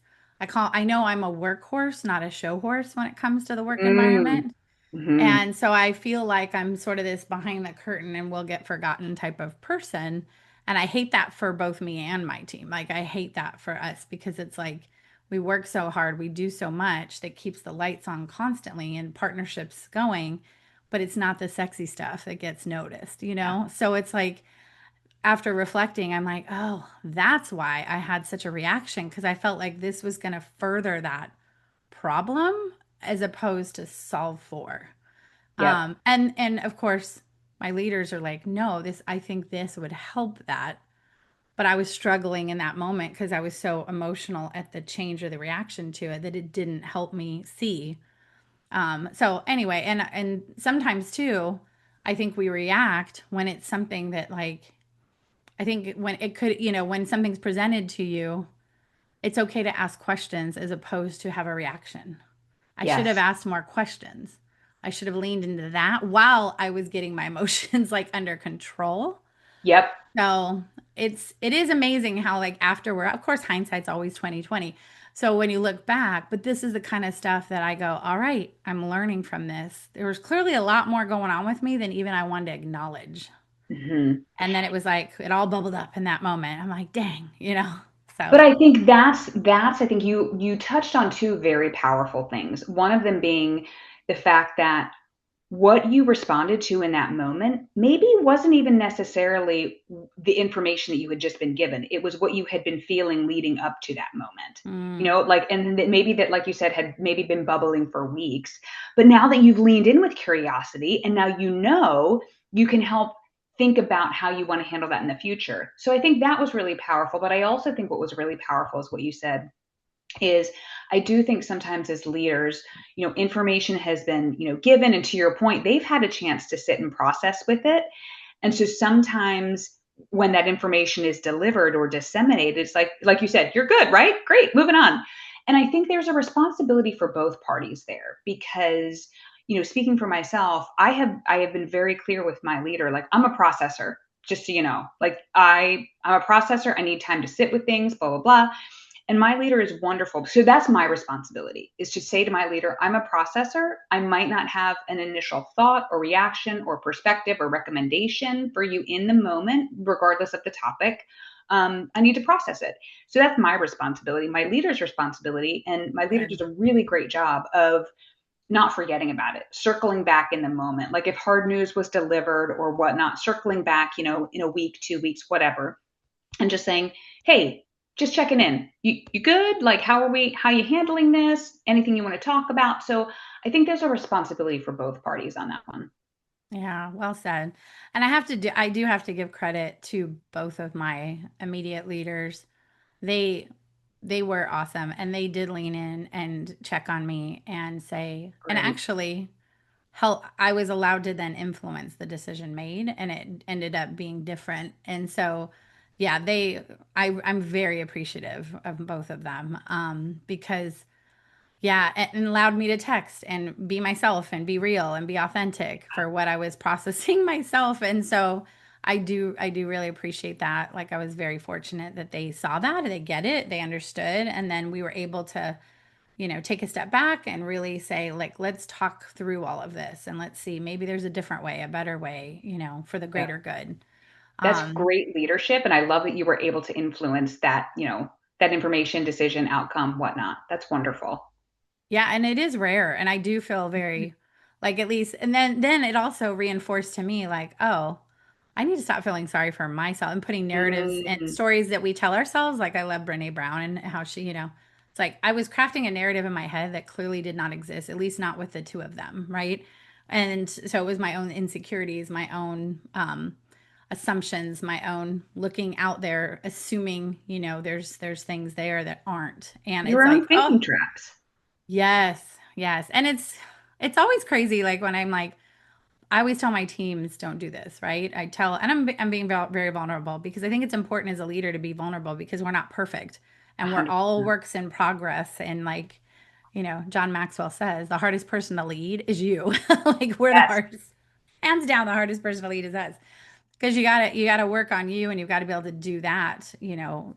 I know I'm a workhorse, not a show horse when it comes to the work Mm-hmm. environment. Mm-hmm. And so I feel like I'm sort of this behind the curtain and will get forgotten type of person. And I hate that for both me and my team. Like, I hate that for us because it's like we work so hard, we do so much that keeps the lights on constantly and partnerships going, but it's not the sexy stuff that gets noticed, you Yeah. know? So it's like, after reflecting, I'm like, oh, that's why I had such a reaction because I felt like this was going to further that problem as opposed to solve for. Yep. And of course, my leaders are like, no, this I think this would help that. But I was struggling in that moment because I was so emotional at the change or the reaction to it that it didn't help me see. So anyway, and sometimes too, I think we react when it's something that like I think when it could, when something's presented to you, it's okay to ask questions as opposed to have a reaction. I should have Yes. asked more questions. I should have leaned into that while I was getting my emotions like under control. Yep. So it is amazing how like afterward, of course, hindsight's always 2020. So when you look back, but this is the kind of stuff that I go, all right, I'm learning from this. There was clearly a lot more going on with me than even I wanted to acknowledge. Mm-hmm. And then it was like it all bubbled up in that moment. I'm like, dang, But So I think that's I think you touched on two very powerful things. One of them being the fact that what you responded to in that moment maybe wasn't even necessarily the information that you had just been given. It was what you had been feeling leading up to that moment. mm, Like, and that maybe that, like you said, had maybe been bubbling for weeks. But now that you've leaned in with curiosity and now you can help think about how you want to handle that in the future. So I think that was really powerful. But I also think what was really powerful is what you said is I do think sometimes as leaders, information has been, given. And to your point, they've had a chance to sit and process with it. And so sometimes when that information is delivered or disseminated, it's like you said, you're good, right? Great, moving on. And I think there's a responsibility for both parties there because, speaking for myself, I have been very clear with my leader, like I'm a processor, just so you know, like I'm a processor. I need time to sit with things, blah, blah, blah. And my leader is wonderful. So that's my responsibility, is to say to my leader, I'm a processor. I might not have an initial thought or reaction or perspective or recommendation for you in the moment, regardless of the topic. I need to process it. So that's my responsibility, my leader's responsibility. And my leader does Good. a really great job of not forgetting about it, circling back in the moment. Like if hard news was delivered or whatnot, circling back, in a week, 2 weeks, whatever, and just saying, hey, just checking in. You good? Like how are you handling this? Anything you want to talk about? So I think there's a responsibility for both parties on that one. Yeah, well said. And I do have to give credit to both of my immediate leaders. They they were awesome and they did lean in and check on me and say, and Great. actually help. I was allowed to then influence the decision made and it ended up being different. And so yeah, I'm very appreciative of both of them because yeah, and allowed me to text and be myself and be real and be authentic for what I was processing myself. And so I do really appreciate that. Like I was very fortunate that they saw that, they get it, they understood, and then we were able to, take a step back and really say like let's talk through all of this and let's see maybe there's a different way, a better way, for the Yeah. greater good. That's Um great leadership. And I love that you were able to influence that, that information, decision, outcome, whatnot. That's wonderful. Yeah, and it is rare, and I do feel very like at least and then it also reinforced to me like, oh, I need to stop feeling sorry for myself and putting narratives and Mm, stories that we tell ourselves. Like I love Brene Brown and how she, it's like I was crafting a narrative in my head that clearly did not exist, at least not with the two of them, right? And so it was my own insecurities, my own assumptions, my own looking out there, assuming, there's things there that aren't. And it's your like, own oh, thinking traps. yes, yes. And it's always crazy like when I'm like I always tell my teams don't do this, right? And I'm being very vulnerable because I think it's important as a leader to be vulnerable because we're not perfect and we're all 100%. works in progress and like, John Maxwell says, the hardest person to lead is you. Like we're the Yes. hardest hands down the hardest person to lead is us because you got to work on you and you've got to be able to do that,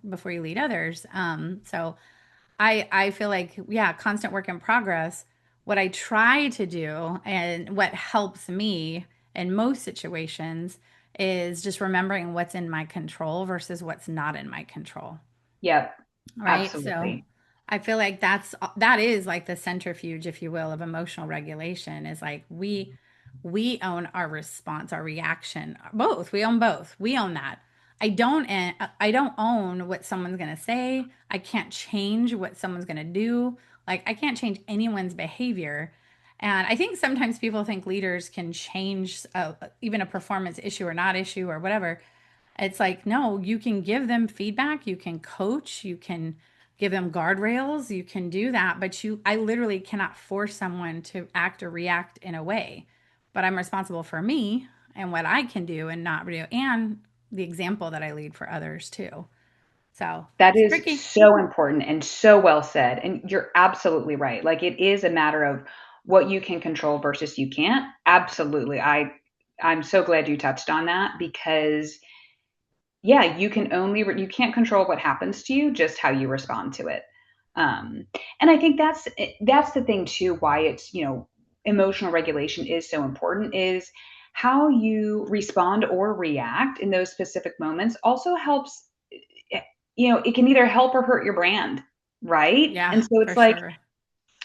before you lead others. So I feel like yeah, constant work in progress. What I try to do and what helps me in most situations is just remembering what's in my control versus what's not in my control. Yep. Right? So Absolutely. I feel like that is like the centrifuge, if you will, of emotional regulation is like we own our response, our reaction, both. We own both. We own that. I don't own what someone's going to say. I can't change what someone's going to do. Like I can't change anyone's behavior. And I think sometimes people think leaders can change even a performance issue or not issue or whatever. It's like, no, you can give them feedback, you can coach, you can give them guardrails, you can do that, but I literally cannot force someone to act or react in a way. But I'm responsible for me and what I can do and not do, and the example that I lead for others too. So That it's is tricky. so important and so well said. And you're absolutely right. Like it is a matter of what you can control versus you can't. Absolutely. I'm so glad you touched on that because yeah, you can't control what happens to you, just how you respond to it. Um, and I think that's the thing too, why it's, emotional regulation is so important is how you respond or react in those specific moments also helps, it can either help or hurt your brand, right? Yeah, And so for sure.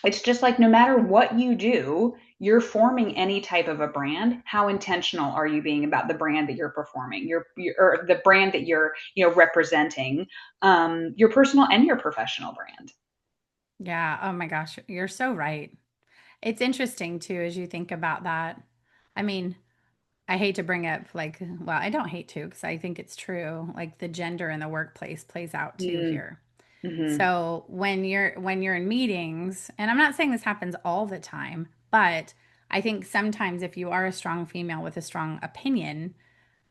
it's just like no matter what you do, you're forming any type of a brand. How intentional are you being about the brand that you're performing, or the brand that you're, representing, your personal and your professional brand? Yeah. Oh my gosh, you're so right. It's interesting too as you think about that. I mean, I hate to bring up like, well, I don't hate to because I think it's true. Like the gender in the workplace plays out too Mm, here. hmm. So when you're in meetings, and I'm not saying this happens all the time, but I think sometimes if you are a strong female with a strong opinion,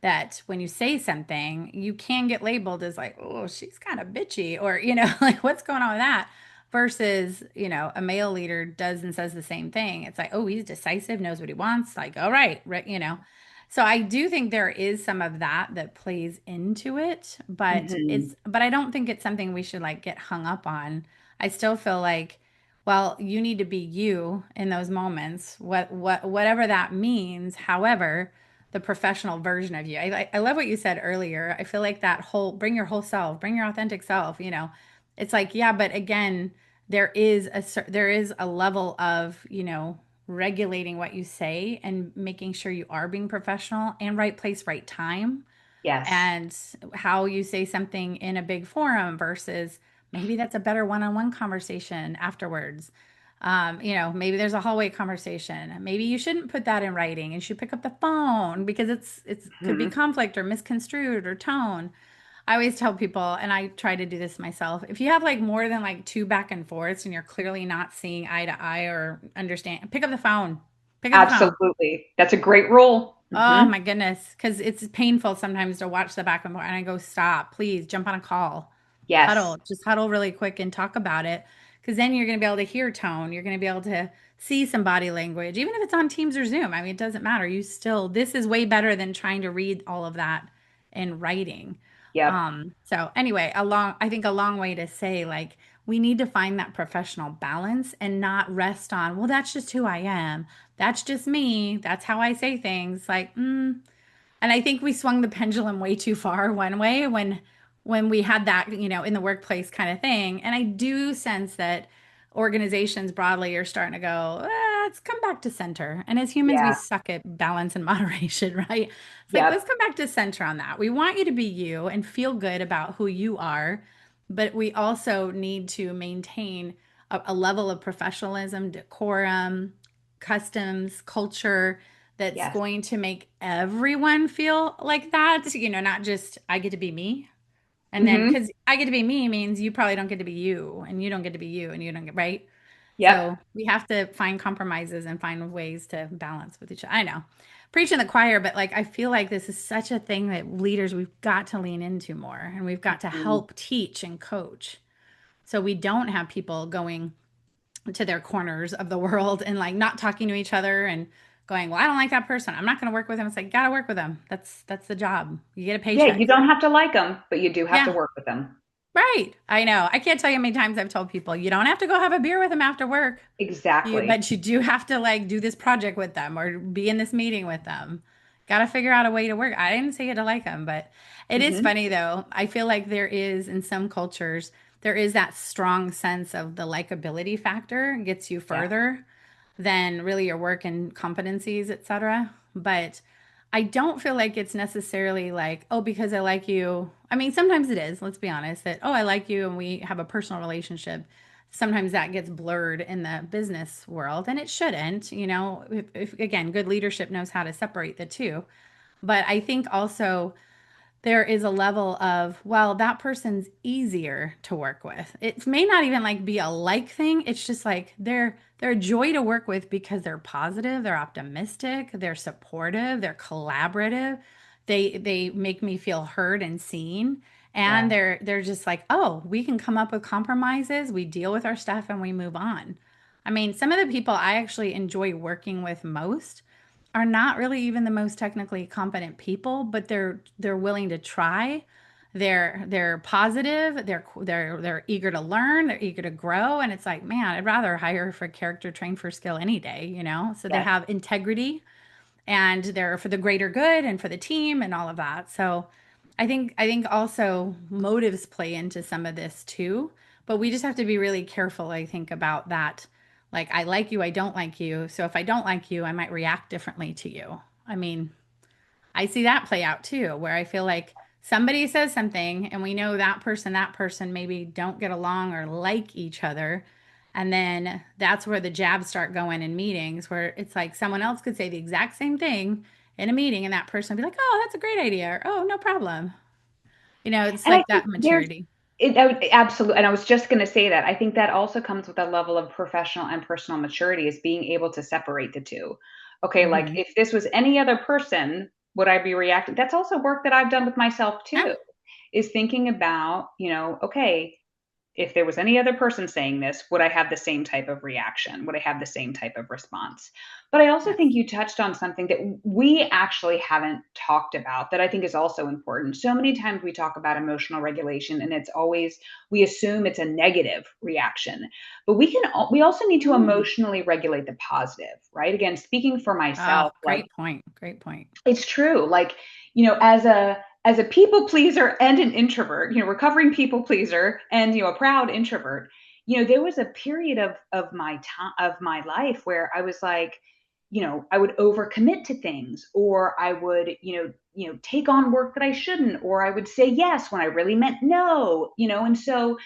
that when you say something, you can get labeled as like, oh, she's kind of bitchy, or, like what's going on with that? Versus, a male leader does and says the same thing. It's like, oh, he's decisive, knows what he wants. Like, all right, right, So I do think there is some of that that plays into it, but Hmm. but I don't think it's something we should like get hung up on. I still feel like, well, you need to be you in those moments, whatever that means. However, the professional version of you. I love what you said earlier. I feel like that whole bring your whole self, bring your authentic self, you know. It's like, yeah, but again, there is a level of, you know, regulating what you say and making sure you are being professional and right place, right time, Yes. and how you say something in a big forum versus maybe that's a better one-on-one conversation afterwards. You know, maybe there's a hallway conversation. Maybe you shouldn't put that in writing. You should pick up the phone because it's could be Hmm. conflict or misconstrued or tone. I always tell people, and I try to do this myself, if you have like more than like two back and forths and you're clearly not seeing eye to eye or understand, pick up the phone. Pick up the phone. Absolutely. That's a great rule. Oh Hmm. my goodness. Because it's painful sometimes to watch the back and forth. And I go, stop, please jump on a call, Yes. huddle, just huddle really quick and talk about it. Because then you're going to be able to hear tone. You're going to be able to see some body language, even if it's on Teams or Zoom. I mean, it doesn't matter. You still, this is way better than trying to read all of that in writing. Yep. So anyway, I think a long way to say like, we need to find that professional balance and not rest on, well, that's just who I am. That's just me. That's how I say things. Like, and I think we swung the pendulum way too far one way when we had that, you know, in the workplace kind of thing. And I do sense that organizations broadly are starting to go, let's come back to center. And as humans, we Yeah. suck at balance and moderation, right? It's like, let's Yep. come back to center on that. We want you to be you and feel good about who you are, but we also need to maintain a level of professionalism, decorum, customs, culture that's Yes. going to make everyone feel like that, you know, not just I get to be me. And then Hmm. because I get to be me means you probably don't get to be you, and you don't get to be you, and you don't get right. Yep. So we have to find compromises and find ways to balance with each other. I know, preaching the choir, but like I feel like this is such a thing that leaders we've got to lean into more, and we've got to Mhm. help teach and coach. So we don't have people going to their corners of the world and like not talking to each other and going, well, I don't like that person. I'm not going to work with them. It's like, gotta work with them. That's the job. You get a Yeah, you paycheck. don't have to like them, but you do have to Yeah, work with them. right. I know. I can't tell you how many times I've told people you don't have to go have a beer with them after work. Exactly. But you do have to like do this project with them or be in this meeting with them. Got to figure out a way to work. I didn't say you to like them, but it is Hmm. funny though. I feel like there is in some cultures there is that strong sense of the likability factor gets you Yeah. further than really your work and competencies, etc. But I don't feel like it's necessarily like, oh, because I like you. I mean, sometimes it is, let's be honest, that, oh, I like you and we have a personal relationship. Sometimes that gets blurred in the business world and it shouldn't, you know, if again, good leadership knows how to separate the two. But I think also there is a level of, well, that person's easier to work with. It may not even like be a like thing. It's just like they're a joy to work with because they're positive, they're optimistic, they're supportive, they're collaborative. They make me feel heard and seen. And Yeah. they're just like, oh, we can come up with compromises, we deal with our stuff and we move on. I mean, some of the people I actually enjoy working with most are not really even the most technically competent people, but they're willing to try. They're positive. They're eager to learn. They're eager to grow. And it's like, man, I'd rather hire for character, train for skill any day. You know, so they Yes. have integrity and they're for the greater good and for the team and all of that. So I think also motives play into some of this too, but we just have to be really careful, I think, about that. Like I like you, I don't like you. So if I don't like you, I might react differently to you. I mean, I see that play out too, where I feel like somebody says something and we know that person maybe don't get along or like each other. And then that's where the jabs start going in meetings, where it's like someone else could say the exact same thing in a meeting and that person would be like, oh, that's a great idea. Or, oh, no problem. You know, it's And I like think that maturity. absolutely, and I was just going to say that. I think that also comes with a level of professional and personal maturity is being able to separate the two. Okay, like Hmm. if this was any other person, would I be reacting? That's also work that I've done with myself Yeah. too, is thinking about, okay, if there was any other person saying this, would I have the same type of reaction? Would I have the same type of response? But I also Yes. think you touched on something that we actually haven't talked about that I think is also important. So many times we talk about emotional regulation and it's always, we assume it's a negative reaction. But we also need to Mm. emotionally regulate the positive, right? Again, speaking for Oh, myself, like great point. Great point. it's true. Like, as a people pleaser and an introvert, recovering people pleaser and a proud introvert, there was a period of my time of my life where I was like, I would overcommit to things, or I would, take on work that I shouldn't, or I would say yes when I really meant no, and so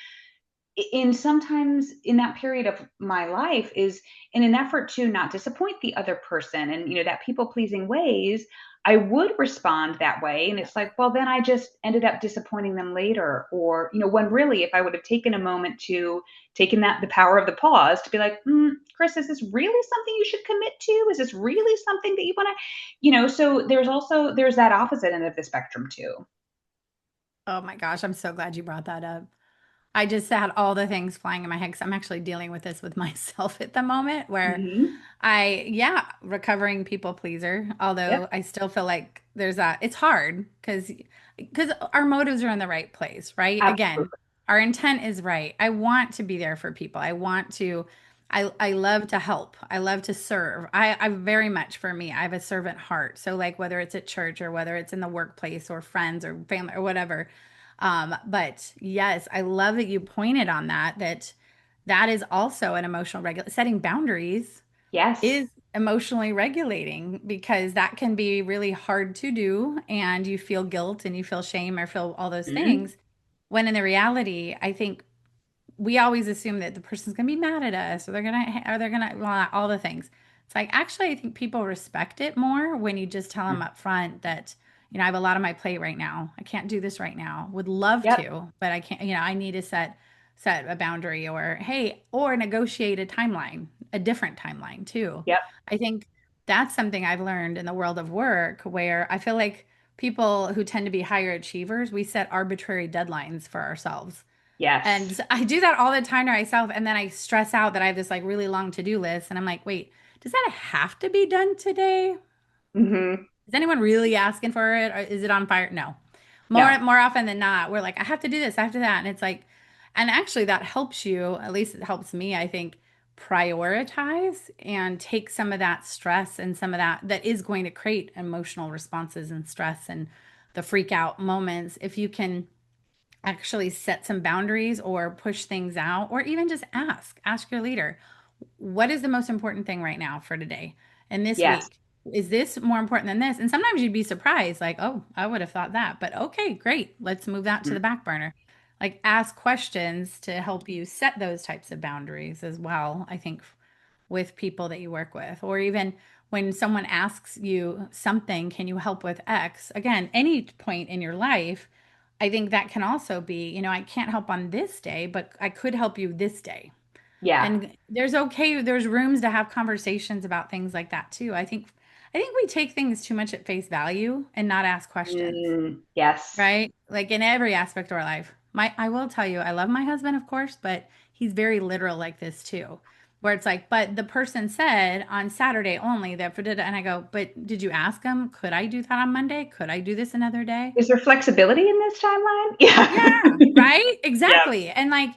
in sometimes in that period of my life is in an effort to not disappoint the other person and that people pleasing ways, I would respond that way, and it's like, well, then I just ended up disappointing them later, or when really if I would have taken a moment to taken that the power of the pause to be like, Chris, is this really something you should commit to? Is this really something that you want to, so there's that opposite end of the spectrum too. Oh my gosh, I'm so glad you brought that up. I just had all the things flying in my head because I'm actually dealing with this with myself at the moment where Hmm. yeah, recovering people pleaser, Yep. although I still feel like there's that, it's hard because our motives are in the right place, right? Again, Absolutely. our intent is right. I want to be there for people. I love to help. I love to serve. I very much for me, I have a servant heart. So like whether it's at church or whether it's in the workplace or friends or family or whatever. But yes, I love that you pointed on that is also an emotional regular setting boundaries Yes. is emotionally regulating because that can be really hard to do and you feel guilt and you feel shame or feel all those Mhm. things when in the reality I think we always assume that the person's going to be mad at us or they're going to well, all the things. It's like actually I think people respect it more when you just tell them up front that I have a lot on my plate right now. I can't do this right now. Would love Yep. to, but I can't, I need to set a boundary or hey, or negotiate a timeline, a different timeline too. Yep. I think that's something I've learned in the world of work where I feel like people who tend to be higher achievers, we set arbitrary deadlines for ourselves Yes. and I do that all the time to myself. And then I stress out that I have this like really long to-do list. And I'm like, wait, does that have to be done today? Mhm. Is anyone really asking for it? Or is it on fire? No. No. More often than not, we're like, I have to do this, I have to that. And it's like, and actually that helps you, at least it helps me, I think, prioritize and take some of that stress and some of that is going to create emotional responses and stress and the freak out moments. If you can actually set some boundaries or push things out or even just ask your leader what is the most important thing right now for today and this Yes. week, is this more important than this? And sometimes you'd be surprised like, oh, I would have thought that, but okay, great, let's move that to Mm. the back burner. Like ask questions to help you set those types of boundaries as well, I think, with people that you work with, or even when someone asks you something, can you help with X? Again, any point in your life, I think that can also be, I can't help on this day, but I could help you this day. Yeah. And there's rooms to have conversations about things like that too. I think we take things too much at face value and not ask questions, Yes. right? Like in every aspect of our life. I will tell you, I love my husband, of course, but he's very literal like this too. Where it's like, but the person said on Saturday only that for did and I go, but did you ask him? Could I do that on Monday? Could I do this another day? Is there flexibility in this timeline? Yeah. Yeah, right? Yep. Exactly. And like,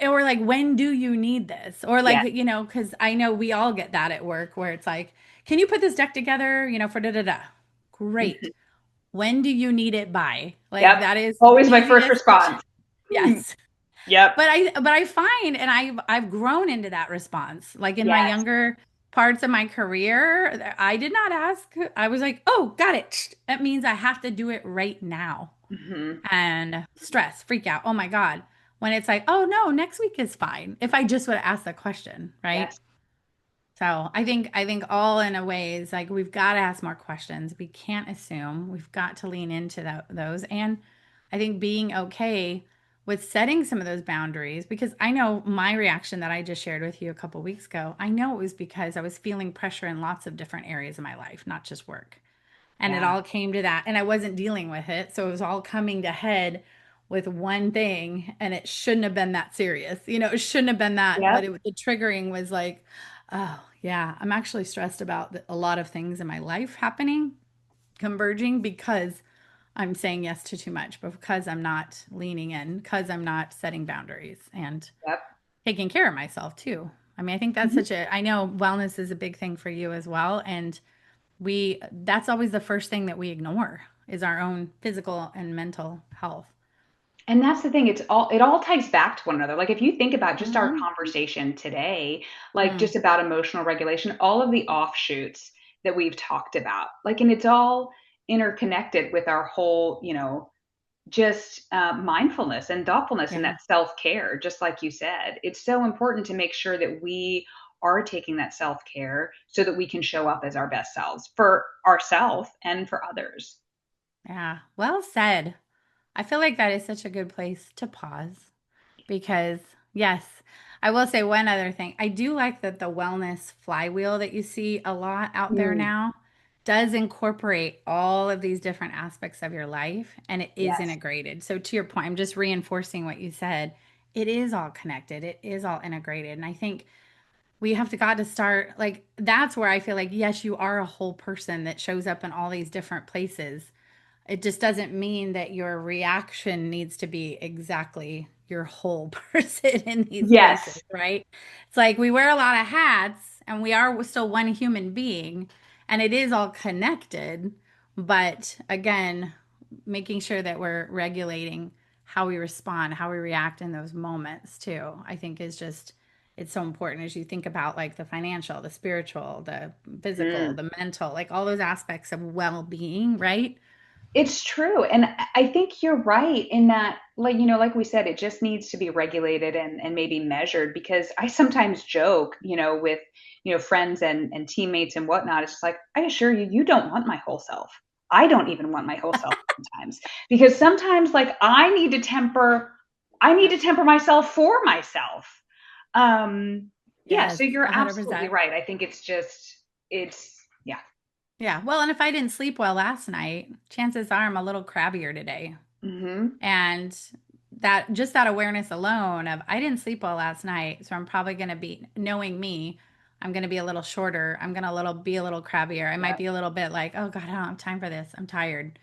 or like, when do you need this? Or like, Yes. because I know we all get that at work where it's like, can you put this deck together, for da da da? Great. Mhm. When do you need it by? Like, Yep. that is the Always my first easiest question. response. Hmm. Yes. Yep. But I find, and I've grown into that response. Like in my Yes. younger parts of my career, I did not ask. I was like, oh, got it. That means I have to do it right now Hmm. and stress, freak out. Oh my God. When it's like, oh no, next week is fine. If I just would have asked the question, right? Yes. So I think all in a way is like we've got to ask more questions. We can't assume. We've got to lean into those. And I think being okay with setting some of those boundaries, because I know my reaction that I just shared with you a couple weeks ago, I know it was because I was feeling pressure in lots of different areas of my life, not just work. And it Yeah. all came to that. And I wasn't dealing with it. So it was all coming to head with one thing and it shouldn't have been that serious. It shouldn't have been that, but Yep. the triggering was like, oh, yeah, I'm actually stressed about a lot of things in my life happening, converging because I'm saying yes to too much, but because I'm not leaning in, because I'm not setting boundaries and Yep. taking care of myself too. I mean, I think that's Mhm. I know wellness is a big thing for you as well. And that's always the first thing that we ignore is our own physical and mental health. And that's the thing, it all ties back to one another. Like if you think about just our Mm-hmm. conversation today, like Mm, just about emotional regulation, all of the offshoots that we've talked about, like, and it's all interconnected with our whole, just mindfulness and thoughtfulness and yeah. that self-care, just like you said. It's so important to make sure that we are taking that self-care so that we can show up as our best selves for ourselves and for others. Yeah. Well said. I feel like that is such a good place to pause because, yes, I will say one other thing. I do like that the wellness flywheel that you see a lot out there Mm, now does incorporate all of these different aspects of your life and it is yes. integrated. So, to your point, I'm just reinforcing what you said. It is all connected, it is all integrated. And I think we have to got to start like that's where I feel like, yes, you are a whole person that shows up in all these different places. It just doesn't mean that your reaction needs to be exactly your whole person in these places, Yes. right? It's like we wear a lot of hats and we are still one human being and it is all connected. But again, making sure that we're regulating how we respond, how we react in those moments too, I think is just, it's so important as you think about like the financial, the spiritual, the physical, Mm. the mental, like all those aspects of well being, right? It's true. And I think you're right in that, like, like we said, it just needs to be regulated and maybe measured because I sometimes joke, with, friends and teammates and whatnot. It's just like, I assure you, you don't want my whole self. I don't even want my whole self sometimes because sometimes like I need to temper myself for myself. Um, yeah. Yes, So you're absolutely 100%. right. I think yeah. Yeah. Well, and if I didn't sleep well last night, chances are I'm a little crabbier today. Hmm. And that just that awareness alone of I didn't sleep well last night, so I'm probably going to be knowing me, I'm going to be a little shorter. I'm going to be a little crabbier. I might Yeah. be a little bit like, "Oh God, I don't have time for this. I'm tired."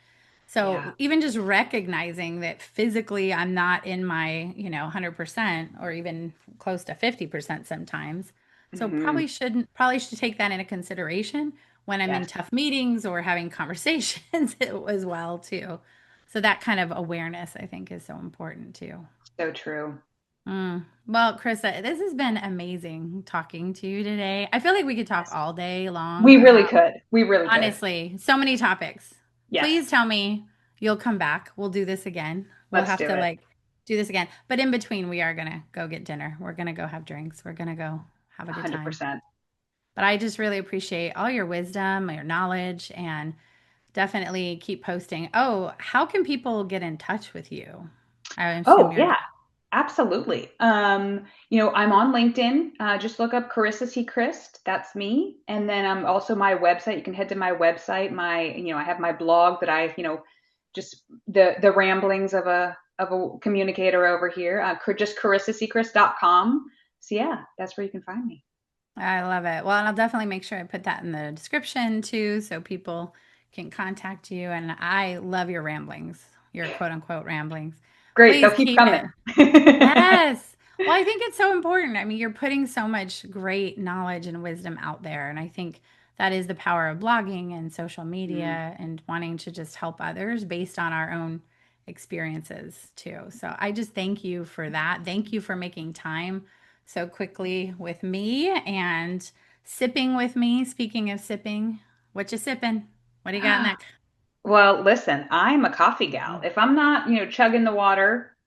So Yeah. even just recognizing that physically I'm not in my, 100% or even close to 50% sometimes. So Hmm. probably should take that into consideration when I'm in Yes. tough meetings or having conversations as well too. So that kind of awareness I think is so important too. So true. Well, Krista, this has been amazing talking to you today. I feel like we could talk Yes. all day long We really about, could. We really could. honestly, so many topics. Yes. Please tell me you'll come back. We'll do this again. We'll Let's have do to it. like do this again. But in between, we are going to go get dinner. We're going to go have drinks. We're going to go have a good time. 100%. But I just really appreciate all your wisdom, your knowledge, and definitely keep posting. Oh, how can people get in touch with you? I assume Oh, you're, yeah. Absolutely. I'm on LinkedIn. Just look up Carissa Sechrist. That's me. And then also my website. You can head to my website. I have my blog that just the ramblings of a communicator over here. Just CarissaSechrist.com. So yeah, that's where you can find me. I love it. Well, and I'll definitely make sure I put that in the description too, so people can contact you. And I love your ramblings, your quote unquote ramblings. Great. They'll Please keep keep it. coming. Yes. Well, I think it's so important. I mean, you're putting so much great knowledge and wisdom out there. And I think that is the power of blogging and social Mm. media and wanting to just help others based on our own experiences too. So I just thank you for that. Thank you for making time so quickly with me and sipping with me. Speaking of sipping, what you sipping? What do you got in that? Well, listen, I'm a coffee gal. If I'm not, chugging the water,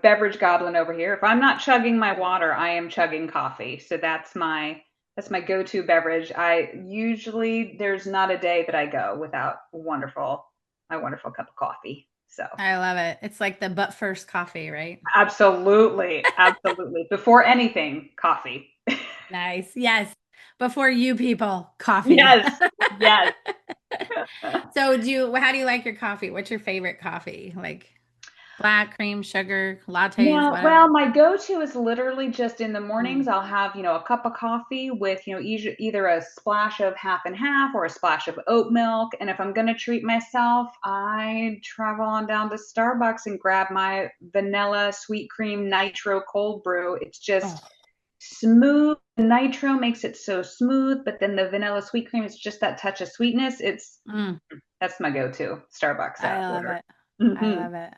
beverage goblin over here. If I'm not chugging my water, I am chugging coffee. So that's my go-to beverage. I usually there's not a day that I go without my wonderful cup of coffee. So I love it. It's like the but first coffee, right? absolutely, absolutely. Before anything, coffee. Nice. Yes. Before you people, coffee. Yes, yes. So how do you like your coffee? What's your favorite coffee? Like, Black cream, sugar, lattes, No, whatever. well, my go-to is literally just in the mornings. Mm. I'll have, a cup of coffee with, either a splash of half and half or a splash of oat milk. And if I'm going to treat myself, I travel on down to Starbucks and grab my vanilla sweet cream nitro cold brew. It's just Oh, smooth. The nitro makes it so smooth, but then the vanilla sweet cream is just that touch of sweetness. mm, That's my go-to Starbucks I love order. it. I Hmm. love it.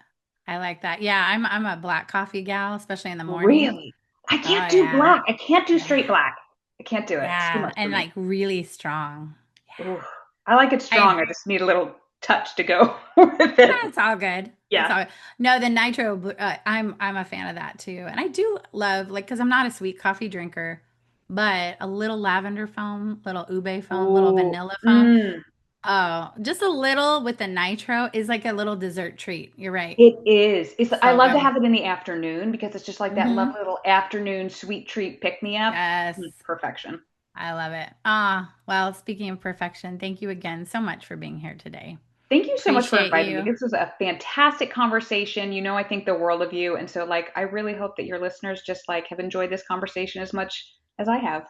I like that. Yeah, I'm a black coffee gal, especially in the morning. Really? I Oh can't do yeah. black. I can't do Yeah. straight black. I can't do it. It's too Yeah. much for And me. like really strong. Ooh. I like it Yeah. strong. I just need a little touch to go with it. It's all good. It's Yeah. all no, the nitro. I'm a fan of that too, and I do love like because I'm not a sweet coffee drinker, but a little lavender foam, little ube foam, little Ooh. vanilla foam. Mm. Oh, just a little with the nitro is like a little dessert treat. You're right. It is. I So love to good. have it in the afternoon because it's just like that Hmm. lovely little afternoon sweet treat pick me up. Yes, Perfection. I love it. Ah, well, speaking of perfection, thank you again so much for being here today. Thank you so much for Appreciate inviting me. you. This was a fantastic conversation. I think the world of you. And so I really hope that your listeners just have enjoyed this conversation as much as I have.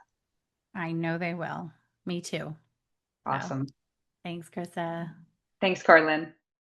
I know they will. Me too. So, Awesome. thanks, Krista. Thanks, Carlin.